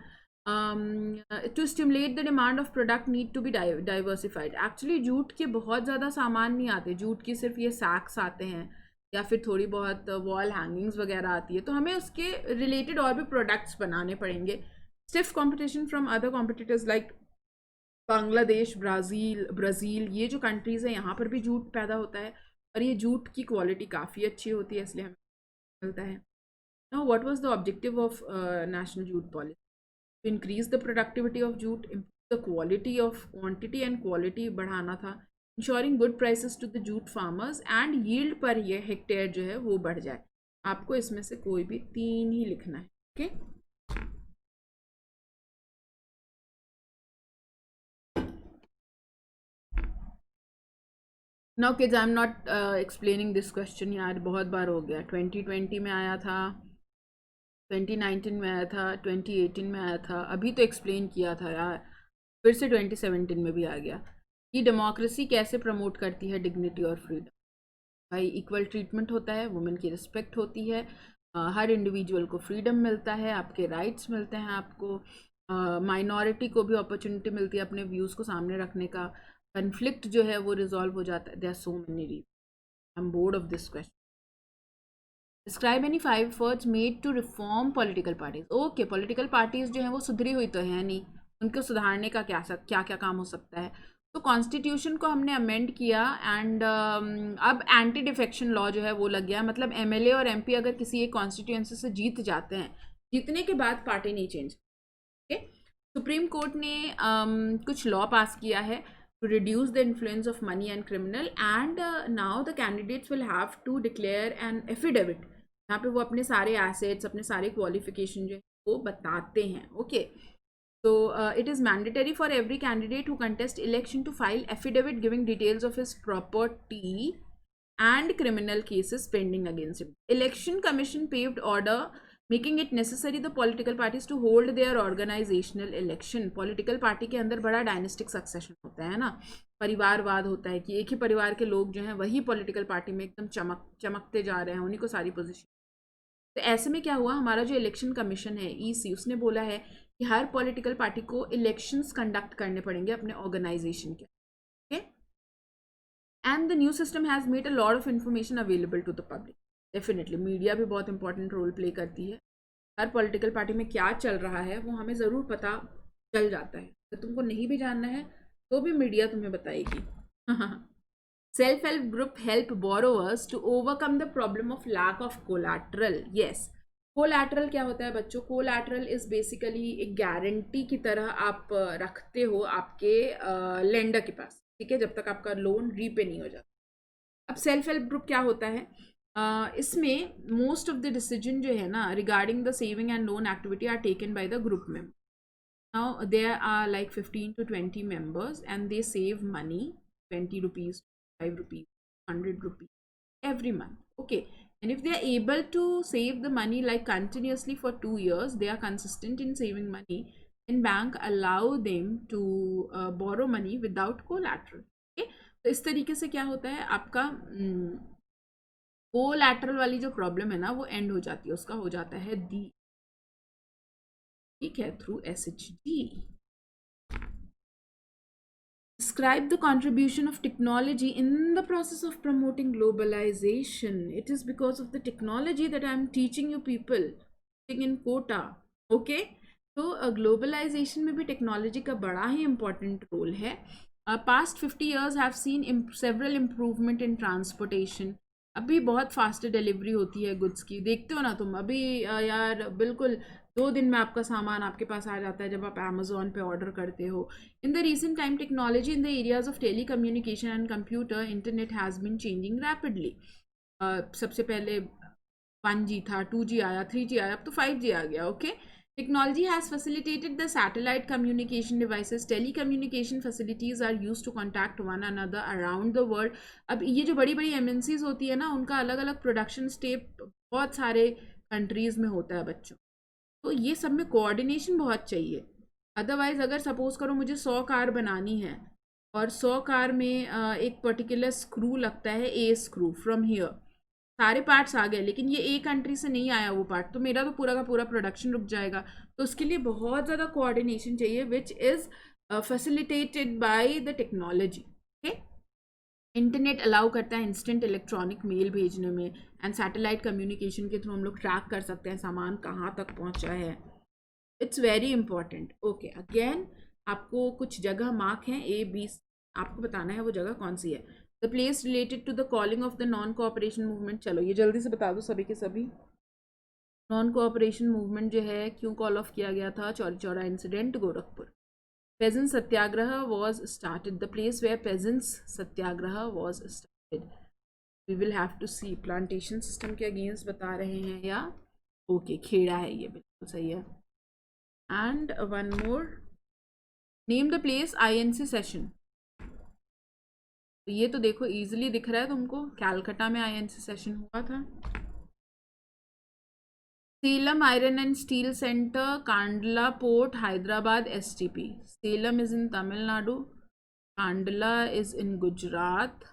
Speaker 1: To stimulate the demand of product need to be diversified. Actually jute के बहुत ज़्यादा सामान नहीं आते, जूट की सिर्फ ये सैक्स आते हैं या फिर थोड़ी बहुत वॉल हैंगिंग्स वगैरह आती है, तो हमें उसके रिलेटेड और भी प्रोडक्ट्स बनाने पड़ेंगे। Stiff competition from other competitors like Bangladesh, Brazil, ये जो कंट्रीज़ है यहाँ पर भी जूट पैदा होता है, और ये जूट की क्वालिटी काफ़ी अच्छी होती है, इसलिए हमें मिलता है। Now, what was the objective of national jute policy? To increase the productivity of jute, improve the quality of quantity and quality बढ़ाना था, ensuring good prices to the jute farmers and yield per year hectare जो है वो बढ़ जाए. आपको इसमें से कोई भी 3 ही लिखना है. Okay now kids I am not explaining this question. यार बहुत बार हो गया. 2020 में आया था, 2019 में आया था, 2018 में आया था. अभी तो एक्सप्लेन किया था यार. फिर से 2017 में भी आ गया कि डेमोक्रेसी कैसे प्रमोट करती है डिग्निटी और फ्रीडम. भाई इक्वल ट्रीटमेंट होता है, वुमेन की रिस्पेक्ट होती है, हर इंडिविजुअल को फ्रीडम मिलता है, आपके राइट्स मिलते हैं, आपको माइनॉरिटी को भी अपॉर्चुनिटी मिलती है अपने व्यूज़ को सामने रखने का. कन्फ्लिक्ट जो है वो रिजॉल्व हो जाता है. There are so many reason. I am bored of this question. Describe any 5 words made to reform political parties. Okay, political parties जो है वो सुधरी हुई तो है नहीं, उनको सुधारने का क्या क्या काम हो सकता है. तो कॉन्स्टिट्यूशन को हमने अमेंड किया एंड अब एंटी डिफेक्शन लॉ जो है वो लग गया. मतलब एमएलए और एमपी अगर किसी एक कॉन्स्टिट्यूंसी से जीत जाते हैं, जीतने के बाद पार्टी नहीं चेंज. ओके, सुप्रीम कोर्ट ने कुछ लॉ पास किया है to reduce the influence of money and criminal and now the candidates will have to declare an affidavit. यहाँ पे वो अपने सारे assets, अपने सारे qualification जो है वो बताते हैं. Okay, so it is mandatory for every candidate who contest election to file affidavit giving details of his property and criminal cases pending against him. Election Commission paved order making it necessary the political parties to hold their organisational election. Political party के अंदर बड़ा डायनेस्टिक सक्सेशन होता है ना, परिवारवाद होता है कि एक ही परिवार के लोग जो हैं वही पॉलिटिकल पार्टी में एकदम चमकते जा रहे हैं, उन्हीं को सारी पोजीशन. तो ऐसे में क्या हुआ, हमारा जो इलेक्शन कमीशन है ईसी, उसने बोला है कि हर पॉलिटिकल पार्टी को इलेक्शंस कंडक्ट करने पड़ेंगे अपने ऑर्गेनाइजेशन के. Okay, and the new system has made a lot of information available to the public. Definitely media भी बहुत इंपॉर्टेंट रोल प्ले करती है. हर पॉलिटिकल पार्टी में क्या चल रहा है वो हमें ज़रूर पता चल जाता है. अगर तुमको नहीं भी जानना है तो भी मीडिया तुम्हें बताएगी. Self help group help borrowers to overcome the problem of lack of collateral. Yes, collateral क्या होता है बच्चों? कोलैटरल इज बेसिकली एक गारंटी की तरह आप रखते हो आपके लेंडर के पास, ठीक है, जब तक आपका लोन रीपे नहीं हो जाता. अब सेल्फ हेल्प ग्रुप क्या होता है? इसमें मोस्ट ऑफ द डिसीजन जो है ना regarding the saving and loan activity are taken by the group member. Now there are like 15 to 20 members and they save money, 20 rupees, 5 rupees, 100 rupees every month. Okay, and if they are able to save the money like continuously for 2 years, they are consistent in saving money, then bank allow them to borrow money without collateral. Okay, तो इस तरीके से क्या होता है, आपका कोलैटरल वाली जो प्रॉब्लम है ना वो एंड हो जाती है, उसका हो जाता है दी, ठीक है, through SHG. Describe the contribution of technology in the process of promoting globalization. It is because of the technology that I am teaching you people in quota. Okay, तो ग्लोबलाइजेशन में भी टेक्नोलॉजी का बड़ा ही इम्पॉर्टेंट रोल है. Past 50 years have seen several improvement in transportation. अभी बहुत फास्ट डिलीवरी होती है गुड्स की, देखते हो ना तुम. अभी यार बिल्कुल 2 दिन में आपका सामान आपके पास आ जाता है जब आप अमेजोन पे ऑर्डर करते हो. In the recent time technology in the areas of telecommunication and computer internet has been changing rapidly. सबसे पहले 1G था, 2G आया, 3G आया, अब तो 5G आ गया. Okay, technology has facilitated the satellite communication devices. Telecommunication facilities are used to contact one another around the world. अब ये जो बड़ी बड़ी MNCs होती है ना, उनका अलग अलग प्रोडक्शन स्टेप बहुत सारे कंट्रीज़ में होता है बच्चों. तो ये सब में कोऑर्डिनेशन बहुत चाहिए. अदरवाइज़ अगर सपोज करो मुझे 100 कार बनानी है और 100 कार में एक पर्टिकुलर स्क्रू लगता है, A स्क्रू फ्रॉम हियर, सारे पार्ट्स आ गए लेकिन ये एक कंट्री से नहीं आया वो पार्ट, तो मेरा तो पूरा का पूरा प्रोडक्शन रुक जाएगा. तो उसके लिए बहुत ज़्यादा कोऑर्डिनेशन चाहिए which is facilitated by the technology. Okay, internet allow करता है इंस्टेंट इलेक्ट्रॉनिक मेल भेजने में एंड सैटेलाइट कम्युनिकेशन के थ्रू हम लोग ट्रैक कर सकते हैं सामान कहाँ तक पहुँचा है. It's very important. Okay, again आपको कुछ जगह मार्क हैं A, B, आपको बताना है वो जगह कौन सी है. The place related to the calling of the non cooperation movement. चलो ये जल्दी से बता दो सभी के सभी. नॉन कोऑपरेशन मूवमेंट जो है क्यों कॉल ऑफ किया गया था? Chauri Chaura incident, Gorakhpur. Peasant satyagraha was started, the place where peasants satyagraha was started. We will have to see, plantation system के अगेंस्ट बता रहे हैं या ओके खेड़ा है, ये बिल्कुल सही है। And one more, name the place INC session. ये तो देखो इजीली दिख रहा है तुमको, कैलकाटा में आईएनसी सेशन हुआ था। Salem iron and steel centre, Kandla port, Hyderabad STP. Salem is in Tamil Nadu, Kandla is in Gujarat,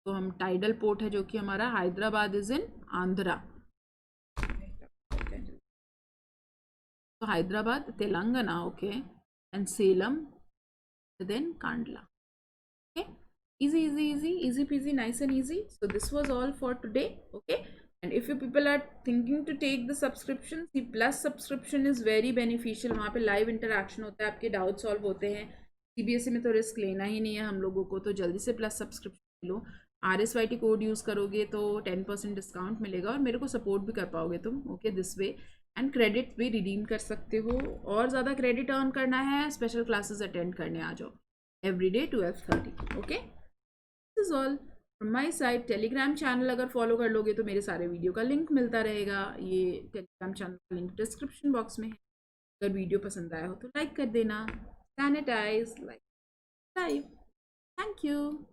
Speaker 1: तो हम टाइडल पोर्ट है जो कि हमारा, हैदराबाद इज इन आंध्रा, तो Hyderabad Telangana, okay, and Salem then Kandla. Okay, easy easy easy easy peasy, nice and easy. So this was all for today. Okay, and if you people are thinking to take the subscription, the plus subscription is very beneficial. वहाँ पे live interaction होता है, आपके डाउट सॉल्व होते हैं। CBSE में तो रिस्क लेना ही नहीं है हम लोगों को, तो जल्दी से प्लस सब्सक्रिप्शन लो। RSYT कोड यूज़ करोगे तो 10% डिस्काउंट मिलेगा और मेरे को सपोर्ट भी कर पाओगे तुम, okay, this way. And credit भी रिडीम कर सकते हो, और ज़्यादा क्रेडिट अर्न करना है, स्पेशल क्लासेस अटेंड करने आ जाओ every day 12:30, okay. This is all from my side. Telegram channel अगर फॉलो कर लोगे तो मेरे सारे वीडियो का लिंक मिलता रहेगा, ये टेलीग्राम चैनल का लिंक डिस्क्रिप्शन बॉक्स में है। अगर वीडियो पसंद आया हो तो लाइक कर देना, sanitise like live. Thank you.